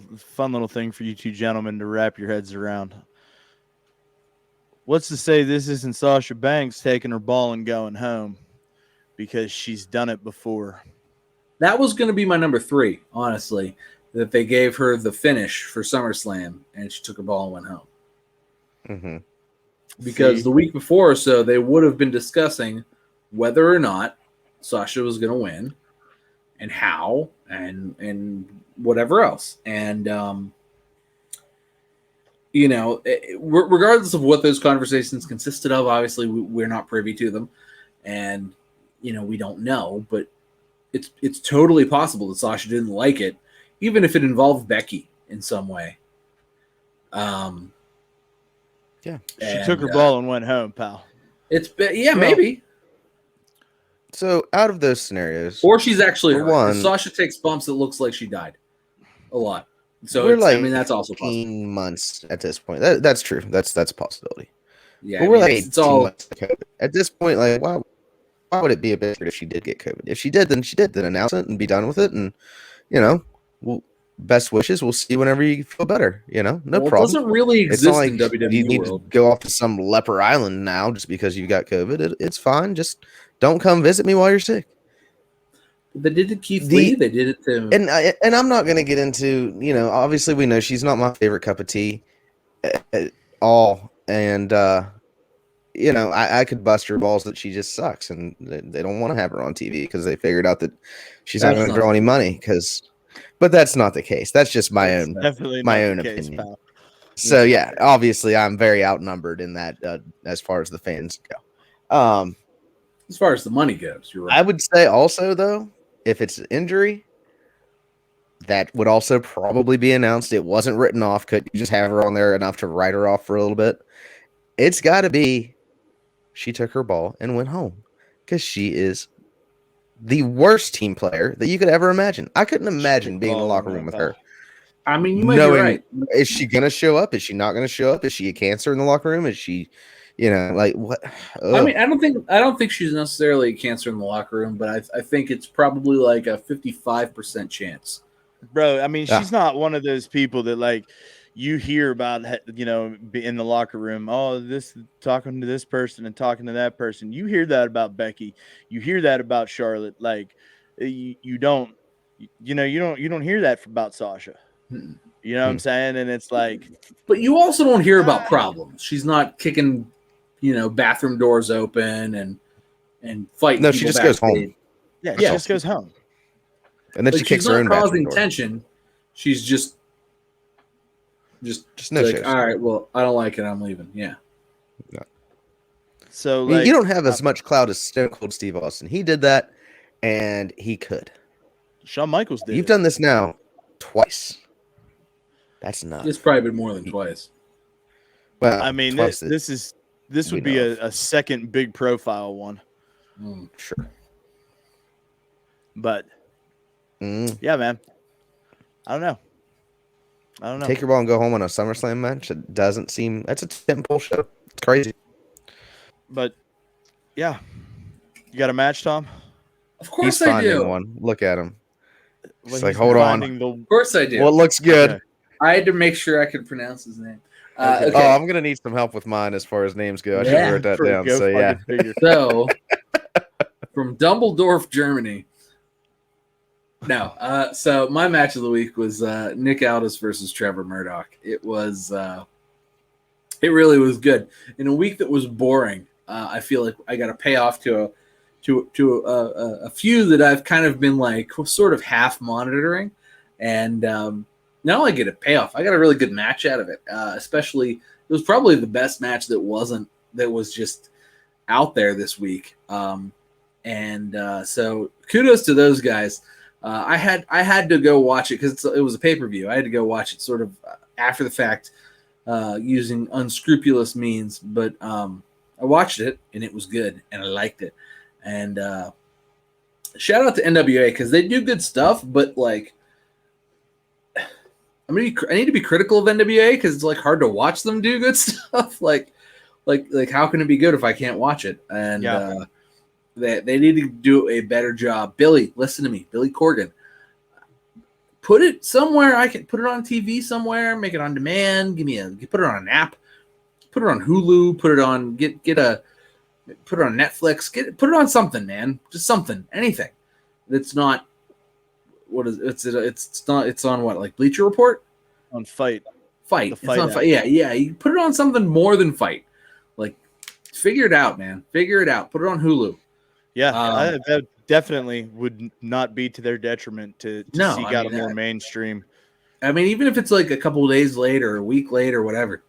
thing for you two gentlemen to wrap your heads around. What's to say this isn't Sasha Banks taking her ball and going home, because she's done it before? That was going to be my number 3, honestly, that they gave her the finish for SummerSlam and she took her ball and went home. Mm-hmm. Because the week before or so, they would have been discussing whether or not Sasha was going to win and how and whatever else. And, regardless of what those conversations consisted of, obviously we're not privy to them. And, we don't know, but it's totally possible that Sasha didn't like it, even if it involved Becky in some way. Yeah, she took her ball and went home, pal. Maybe. So out of those scenarios, or she's actually hurt. One, if Sasha takes bumps, it looks like she died a lot. So we're that's also possible. 18 months at this point. That's true. That's a possibility. Yeah, but we're like 18 months at this point. Like, why would it be a bit if she did get COVID? If she did, then she did. Then announce it and be done with it. And best wishes. We'll see whenever you feel better. No problem. It doesn't really exist like in WWE you need world. To go off to some leper island now just because you got COVID. It's fine. Just don't come visit me while you're sick. They did it to Keith Lee. They did it to... And I'm not going to get into, obviously we know she's not my favorite cup of tea at all. And, I could bust her balls that she just sucks. And they don't want to have her on TV because they figured out that she's not going to draw any money. But that's not the case. That's just my own opinion. Pal. So, yeah, obviously I'm very outnumbered in that as far as the fans go. As far as the money goes, you're right. I would say also, though, if it's an injury, that would also probably be announced. It wasn't written off. Could you just have her on there enough to write her off for a little bit? It's got to be she took her ball and went home because she is the worst team player that you could ever imagine. I couldn't imagine being in the locker room with her. I mean, you might be right. Is she going to show up? Is she not going to show up? Is she a cancer in the locker room? Is she, like what? Ugh. I mean, I don't think she's necessarily a cancer in the locker room, but I think it's probably like a 55% chance. Bro, I mean, she's not one of those people that like you hear about, in the locker room. Oh, this talking to this person and talking to that person. You hear that about Becky. You hear that about Charlotte. Like you don't hear that about Sasha. You know what I'm saying? And it's like, but you also don't hear about problems. She's not kicking, bathroom doors open and fighting. No, she just goes home. Yeah, she just goes home. And then she kicks her own bathroom door. Tension. She's just no like, shows. All right, well, I don't like it. I'm leaving. Yeah. So like, you don't have as much clout as Stone Cold Steve Austin. He did that, and he could. Shawn Michaels did. You've done this now twice. That's not. It's probably been more than twice. Well, I mean, this would be a second big profile one. Sure. But yeah, man. I don't know. Take your ball and go home on a SummerSlam match. It doesn't seem that's a tentpole show. It's crazy. But yeah, you got a match, Tom? Of course He's I do. One. Look at him. Well, like, hold on. Of course I do. Well, it looks good. Okay. I had to make sure I could pronounce his name. Okay. Oh, I'm gonna need some help with mine as far as names go. I should have wrote that down. So yeah. So from Dusseldorf, Germany. No. So my match of the week was Nick Aldis versus Trevor Murdoch. It was it really was good. In a week that was boring, I feel like I got a payoff to a few that I've kind of been like sort of half monitoring, and now I get a payoff. I got a really good match out of it. Especially, it was probably the best match that was just out there this week. So kudos to those guys. I had to go watch it because it was a pay-per-view. I had to go watch it sort of after the fact, using unscrupulous means. But I watched it and it was good and I liked it. And shout out to NWA because they do good stuff. But like, I need to be critical of NWA because it's like hard to watch them do good stuff. Like how can it be good if I can't watch it? And they need to do a better job. Billy, listen to me, Billy Corgan. Put it somewhere. I can put it on TV somewhere. Make it on demand. Put it on an app. Put it on Hulu. Put it on put it on Netflix. Put it on something, man. Just something, anything. That's not. What is it's not? It's on what, like Bleacher Report? On Fight. It's on Fight. Yeah. You put it on something more than Fight. Like, figure it out, man. Figure it out. Put it on Hulu. Yeah, that definitely would not be to their detriment to seek out a more mainstream. I mean, even if it's like a couple of days later, a week later, whatever.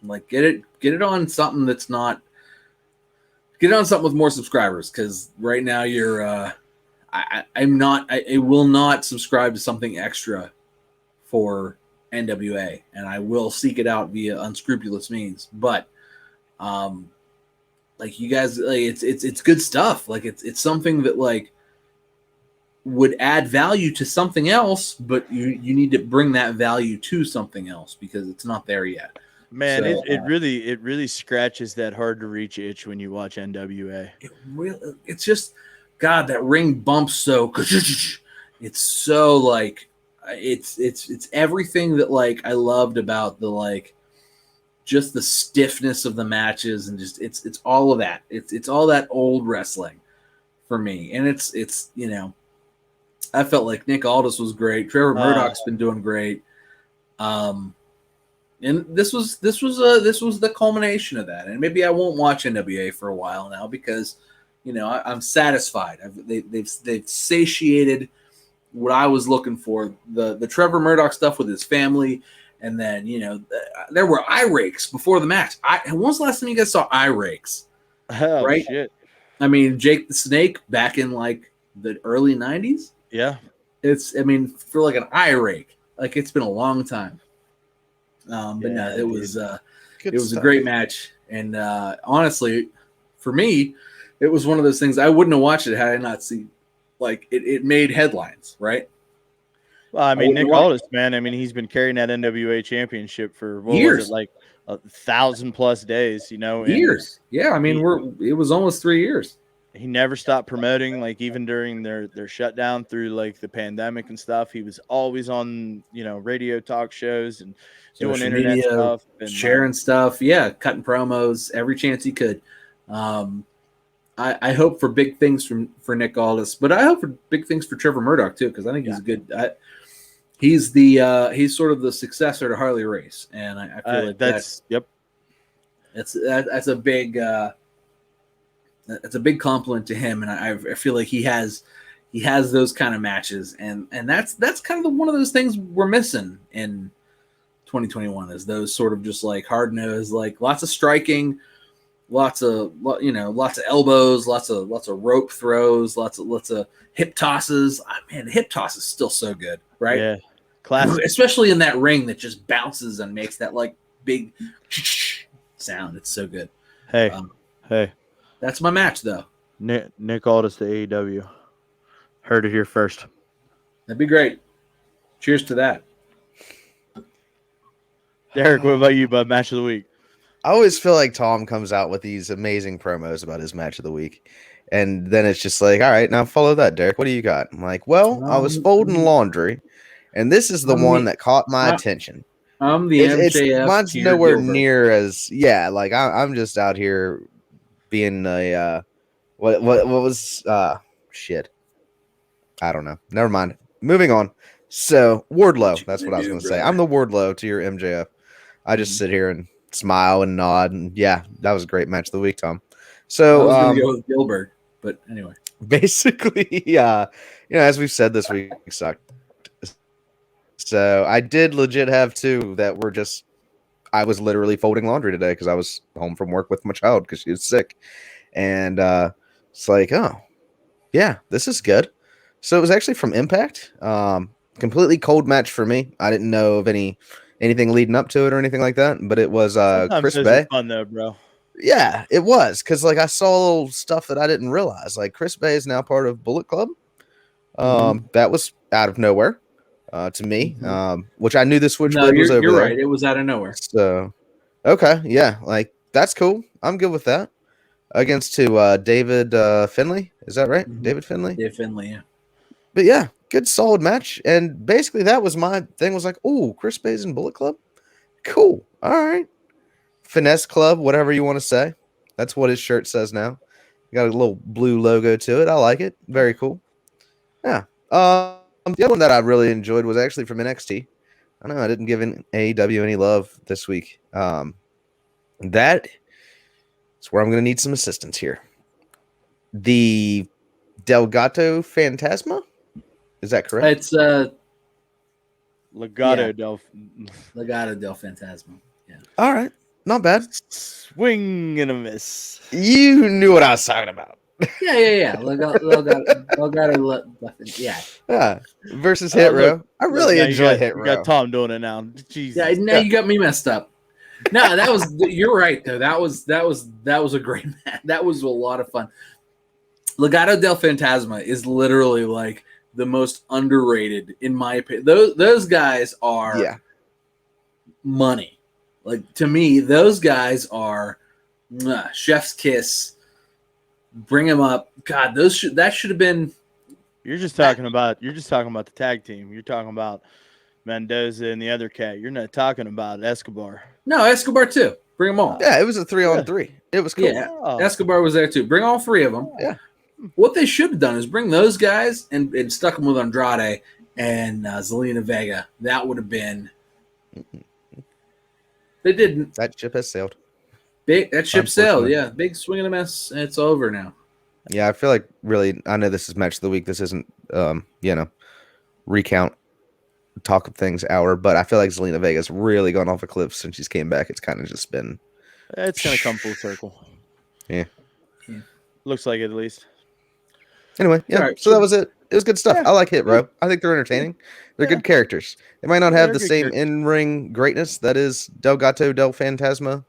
Like, get it on something that's not. Get it on something with more subscribers, because right now you're. I will not subscribe to something extra for NWA, and I will seek it out via unscrupulous means. But, like, you guys, like, it's good stuff. Like, it's something that like would add value to something else, but you need to bring that value to something else because it's not there yet. Man, so, it really scratches that hard to reach itch when you watch NWA. It's just. God, that ring bumps so it's so like it's everything that like I loved about the like just the stiffness of the matches and just it's all of that. It's all that old wrestling for me. And it's I felt like Nick Aldis was great. Trevor Murdoch's been doing great. And this was the culmination of that. And maybe I won't watch NWA for a while now because I'm satisfied. They've satiated what I was looking for. The Trevor Murdoch stuff with his family, and then there were eye rakes before the match. When was the last time you guys saw eye rakes? Oh, right? Shit. I mean, Jake the Snake back in like the early '90s. Yeah, for like an eye rake, like it's been a long time. But no, it was a great match, and honestly. for me, it was one of those things I wouldn't have watched it had I not seen. Like it made headlines, right? Well, I mean, Nick Aldis, man. I mean, he's been carrying that NWA championship for what years. Was it, like 1,000+ days? You know, years. Yeah, I mean, it was almost 3 years. He never stopped promoting, like even during their shutdown through like the pandemic and stuff. He was always on, radio talk shows and doing internet stuff and sharing stuff. Yeah, cutting promos every chance he could. I hope for big things for Nick Aldis, but I hope for big things for Trevor Murdoch too, because I think he's a good. He's sort of the successor to Harley Race, and I feel like that's a big. It's a big compliment to him, and I feel like he has those kind of matches, and that's kind of one of those things we're missing in 2021 is those sort of just like hard nosed, like lots of striking, lots of elbows, lots of rope throws, lots of hip tosses. Man, the hip toss is still so good, right? Yeah, classic, especially in that ring that just bounces and makes that like big sound. It's so good. Hey. That's my match, though. Nick Aldis to AEW. Heard it here first. That'd be great. Cheers to that. Derek, what about you, bud? Match of the week. I always feel like Tom comes out with these amazing promos about his match of the week. And then it's just like, all right, now follow that, Derek. What do you got? I'm like, well, I was folding laundry, and this is the one that caught my attention. I'm the MJF. Mine's nowhere near as, like I'm just out here being a what was shit. I don't know. Never mind. Moving on. So Wardlow, that's what I was going to say. I'm the Wardlow to your MJF. I just sit here and smile and nod, and yeah, that was a great match of the week, Tom. So I was going to go with Gilbert, but anyway, basically, as we've said, this week sucked. So I did legit have two that were just. I was literally folding laundry today because I was home from work with my child because she was sick. And it's like, oh, yeah, this is good. So it was actually from Impact. Completely cold match for me. I didn't know of anything leading up to it or anything like that. But it was Chris Bay. Fun though, bro. Yeah, it was. Because like I saw little stuff that I didn't realize. Like Chris Bay is now part of Bullet Club. That was out of nowhere. To me, which I knew the switchblade was over. You're there. right. It was out of nowhere. So, okay, yeah, like that's cool. I'm good with that. Against David Finlay, is that right? Mm-hmm. David Finlay. David Finlay, yeah. But yeah, good solid match. And basically, that was my thing. Was like, oh, Chris Bay's in Bullet Club. Cool. All right. Finesse Club, whatever you want to say. That's what his shirt says now. Got a little blue logo to it. I like it. Very cool. Yeah. The other one that I really enjoyed was actually from NXT. I know I didn't give AEW any love this week. That is where I'm going to need some assistance here. The Delgado Fantasma? Is that correct? It's Legado del Fantasma. Yeah. All right. Not bad. Swing and a miss. You knew what I was talking about. Yeah. Legado, yeah. Versus Hit Row. I really enjoy Hit Row. You got Tom doing it now. Jesus. Yeah, now you got me messed up. No, that was you're right though. That was a great match. That was a lot of fun. Legado del Fantasma is literally like the most underrated in my opinion. Those guys are money. Like to me, those guys are chef's kiss. Bring them up. God, that should have been. You're just talking about the tag team. You're talking about Mendoza and the other cat. You're not talking about Escobar. No, Escobar too. Bring them all. Yeah, it was a 3-on-3. It was cool. Yeah, Escobar was there too. Bring all three of them. Yeah. What they should have done is bring those guys and stuck them with Andrade and Zelina Vega. That would have been. They didn't. That ship has sailed. That ship sailed. Yeah, big swing and a miss. It's over now. Yeah, I feel like really. I know this is match of the week. This isn't, recount, talk of things hour. But I feel like Zelina Vega's really gone off a cliff since she's came back. It's kind of just been. It's gonna come full circle. Yeah. Looks like it at least. Anyway, yeah. Right, so that was it. It was good stuff. Yeah. I like Hit Row. I think they're entertaining. They're good characters. They might not have the same in-ring greatness that is Delgado del Fantasma,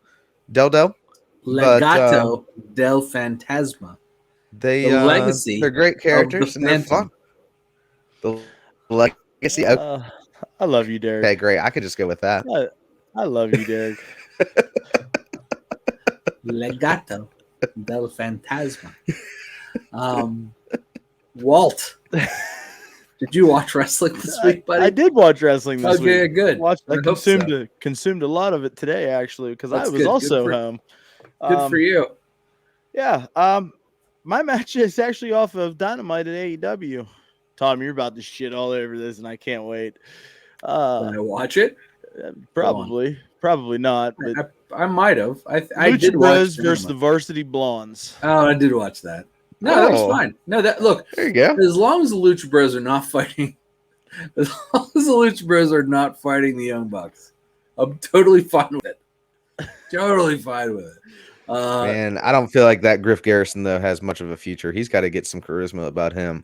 Del. Legato del Fantasma. The legacy. They're great characters and they're fun. The legacy. I love you, Derek. Okay, great. I could just go with that. I love you, Derek. Legato del Fantasma. Walt, did you watch wrestling this week, buddy? I did watch wrestling this week. Okay, good. I consumed a lot of it today, actually, because I was also home. Good for you. Yeah. My match is actually off of Dynamite at AEW. Tom, you're about to shit all over this, and I can't wait. Did I watch it? Probably not. But I might have. I did watch versus the Varsity Blondes. Oh, I did watch that. No, that was fine. No, look. There you go. As long as the Lucha Bros are not fighting, as long as the Lucha Bros are not fighting the Young Bucks, I'm totally fine with it. Totally fine with it. Man, I don't feel like that Griff Garrison though has much of a future. He's got to get some charisma about him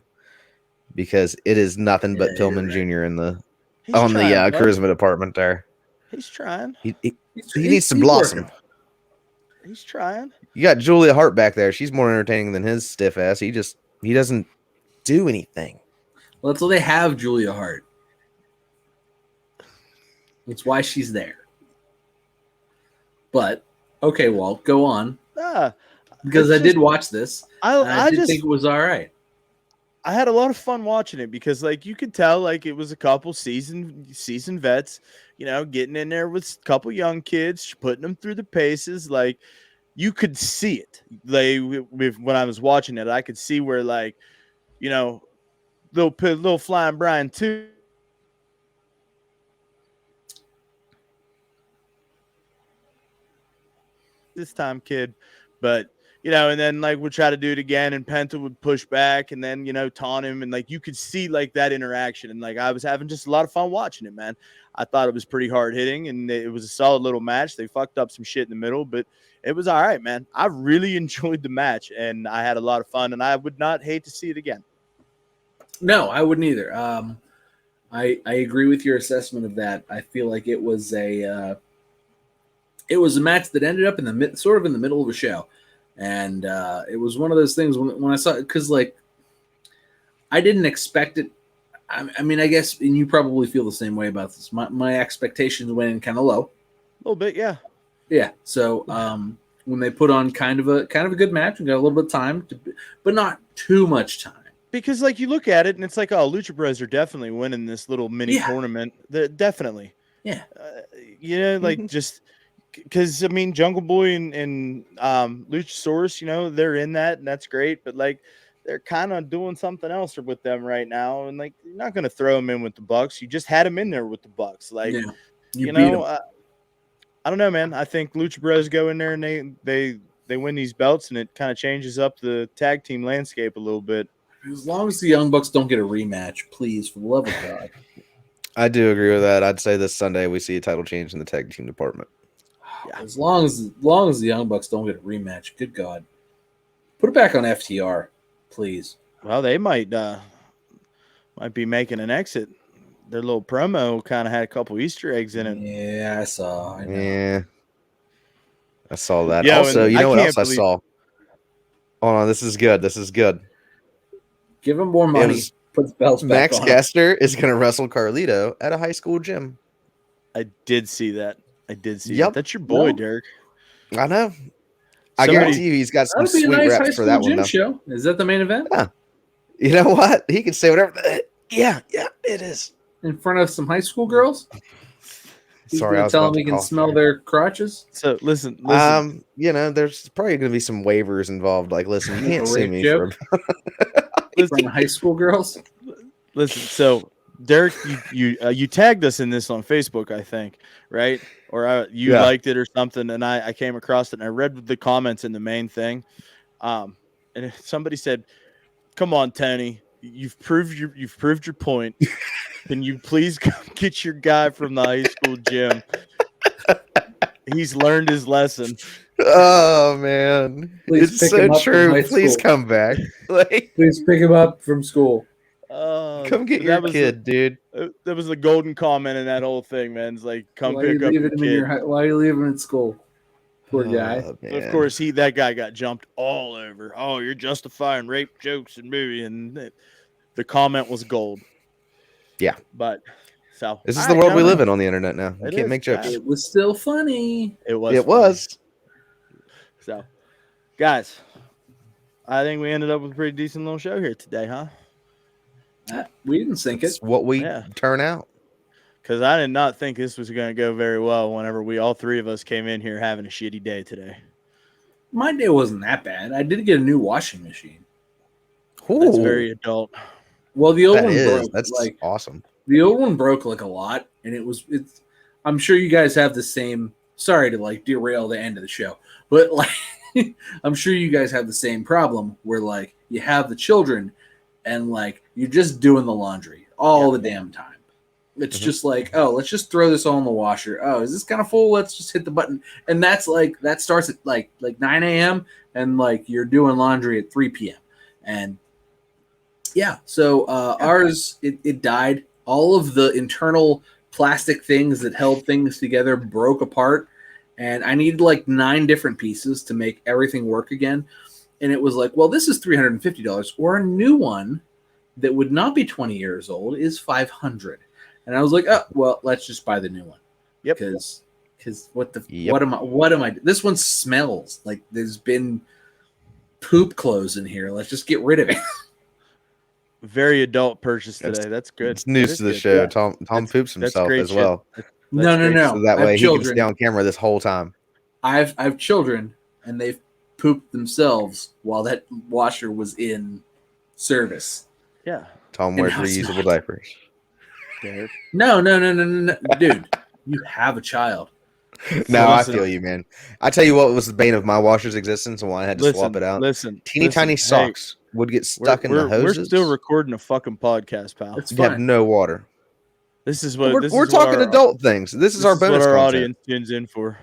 because it is nothing but Pillman Jr. in the charisma department there. He's trying. He needs to blossom. Working. He's trying. You got Julia Hart back there. She's more entertaining than his stiff ass. He doesn't do anything. Well, that's why they have Julia Hart. That's why she's there. But okay, Walt, go on. Because I did watch this. I did think it was all right. I had a lot of fun watching it because, like, you could tell, like, it was a couple seasoned vets, getting in there with a couple young kids, putting them through the paces. Like, you could see it. Like, when I was watching it, I could see where, like, little Flying Brian too. This time, kid, but. And then like we'd try to do it again, and Penta would push back, and then taunt him, and like you could see like that interaction, and like I was having just a lot of fun watching it, man. I thought it was pretty hard hitting, and it was a solid little match. They fucked up some shit in the middle, but it was all right, man. I really enjoyed the match, and I had a lot of fun, and I would not hate to see it again. No, I wouldn't either. I agree with your assessment of that. I feel like it was a match that ended up in the middle of the show. And it was one of those things when I saw it, because like I didn't expect it. I mean, I guess, and you probably feel the same way about this. My expectations went in kind of low. A little bit, yeah. Yeah. So when they put on kind of a good match, we got a little bit of time, but not too much time. Because like you look at it and it's like, oh, Lucha Bros are definitely winning this little mini tournament. Definitely. Yeah. Like just. Because I mean, Jungle Boy and Luchasaurus, they're in that, and that's great. But like, they're kind of doing something else with them right now, and like, you're not going to throw them in with the Bucks. You just had them in there with the Bucks, like, I don't know, man. I think Lucha Bros go in there and they win these belts, and it kind of changes up the tag team landscape a little bit. As long as the Young Bucks don't get a rematch, please, for the love of God. I do agree with that. I'd say this Sunday we see a title change in the tag team department. Yeah. As long as the Young Bucks don't get a rematch, good God, put it back on FTR, please. Well, they might be making an exit. Their little promo kind of had a couple Easter eggs in it. Yeah, I saw. Yeah, I saw that. Yeah, also, you know what else I saw? Hold on, this is good. Give him more money. Put the belts back Max on. Caster is going to wrestle Carlito at a high school gym. I did see that. That. That's your boy, Derek. I know. I guarantee you he's got some sweet reps for that one, though. Show. Is that the main event? Yeah. You know what? He can say whatever. Yeah, it is. In front of some high school girls? Sorry, I was tell about them he to can smell their crotches? So, listen. There's probably going to be some waivers involved. Like, listen, you can't sue me for high school girls? Listen, so... Derek, you tagged us in this on Facebook, I think, right? Or you liked it or something, and I came across it, and I read the comments in the main thing, and somebody said, "Come on, Tony, you've proved your point. Can you please come get your guy from the high school gym? He's learned his lesson." Oh man, it's so true. Please come back. Please pick him up from school. Come get your kid, dude. That was the golden comment in that whole thing, man. It's like, come pick up your kid. Why are you leaving him at school? Poor guy. Of course, that guy got jumped all over. Oh, you're justifying rape jokes and movie, and the comment was gold. Yeah, but so this is the world we live in on the internet now. You can't make jokes. It was still funny. It was. It was. So, guys, I think we ended up with a pretty decent little show here today, huh? We didn't think it's what we turn out. Because I did not think this was going to go very well whenever all three of us came in here having a shitty day today. My day wasn't that bad. I did get a new washing machine. Ooh. That's very adult. Well, the old one broke. That's awesome. The old one broke like a lot, and it's. I'm sure you guys have the same. Sorry to derail the end of the show, but I'm sure you guys have the same problem where you have the children, and you're just doing the laundry all the damn time. It's just let's just throw this all in the washer. Oh, is this kind of full? Let's just hit the button. And that's that starts at 9 a.m. and you're doing laundry at 3 p.m. And yeah, so ours, it died. All of the internal plastic things that held things together broke apart. And I needed 9 different pieces to make everything work again. And it was well, this is $350, or a new one that would not be 20 years old is $500. And I was oh, well, let's just buy the new one. Yep. Because what am I? This one smells like there's been poop clothes in here. Let's just get rid of it. Very adult purchase today. That's good. It's news to the show. Yeah. Tom poops himself as well. No. So that way he can stay on camera this whole time. I have children, and they've pooped themselves while that washer was in service. Yeah. Tom wears reusable diapers. No, dude. You have a child. No, I feel you, man. I tell you what was the bane of my washer's existence and why I had to swap it out. Teeny tiny socks would get stuck in the hoses. We're still recording a fucking podcast, pal. You have no water. This is what we're talking adult things. This is our bonus what our content. audience tunes in for.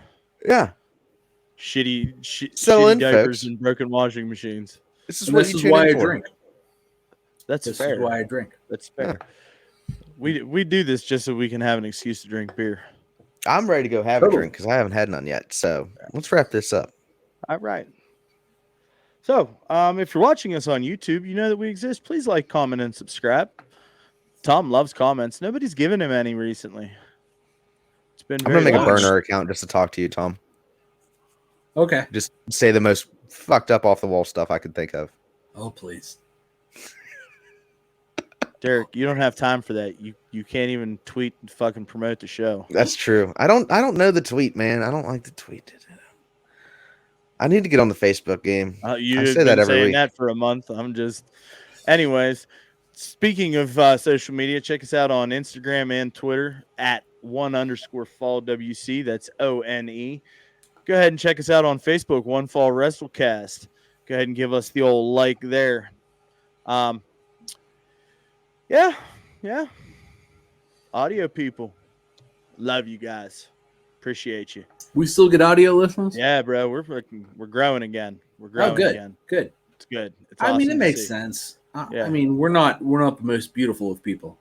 Yeah. Shitty diapers and broken washing machines. This is why I drink. That's fair. This is why I drink. That's fair. Yeah. We do this just so we can have an excuse to drink beer. I'm ready to go have a drink because I haven't had none yet. So let's wrap this up. All right. So if you're watching us on YouTube, you know that we exist. Please like, comment, and subscribe. Tom loves comments. Nobody's given him any recently. It's been. I'm gonna make a burner account just to talk to you, Tom. Okay. Just say the most fucked up off the wall stuff I could think of. Oh please. Derek, you don't have time for that. You can't even tweet and fucking promote the show. That's true. I don't know the tweet, man. I don't like the tweet. I need to get on the Facebook game. I say that every week. That for a month. Anyways, speaking of social media, check us out on Instagram and Twitter at @1_Fall WC. That's ONE. Go ahead and check us out on Facebook, One Fall WrestleCast. Go ahead and give us the old like there. Yeah. Audio people, love you guys. Appreciate you. We still get audio listeners? Yeah, bro. We're growing again. We're growing again. Good. It's good. It's I mean, awesome it makes sense. I mean, we're not the most beautiful of people.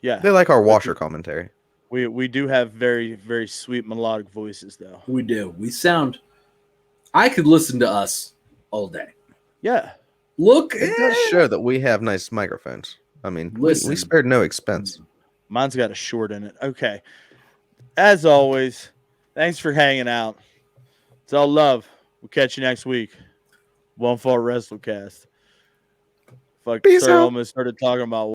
Yeah. They like our washer commentary. We do have very, very sweet melodic voices, though. We do. We sound. I could listen to us all day. Yeah. Look, it does show that we have nice microphones. I mean, we spared no expense. Mine's got a short in it. Okay. As always, thanks for hanging out. It's all love. We'll catch you next week. One Fall WrestleCast. Fuck, almost started talking about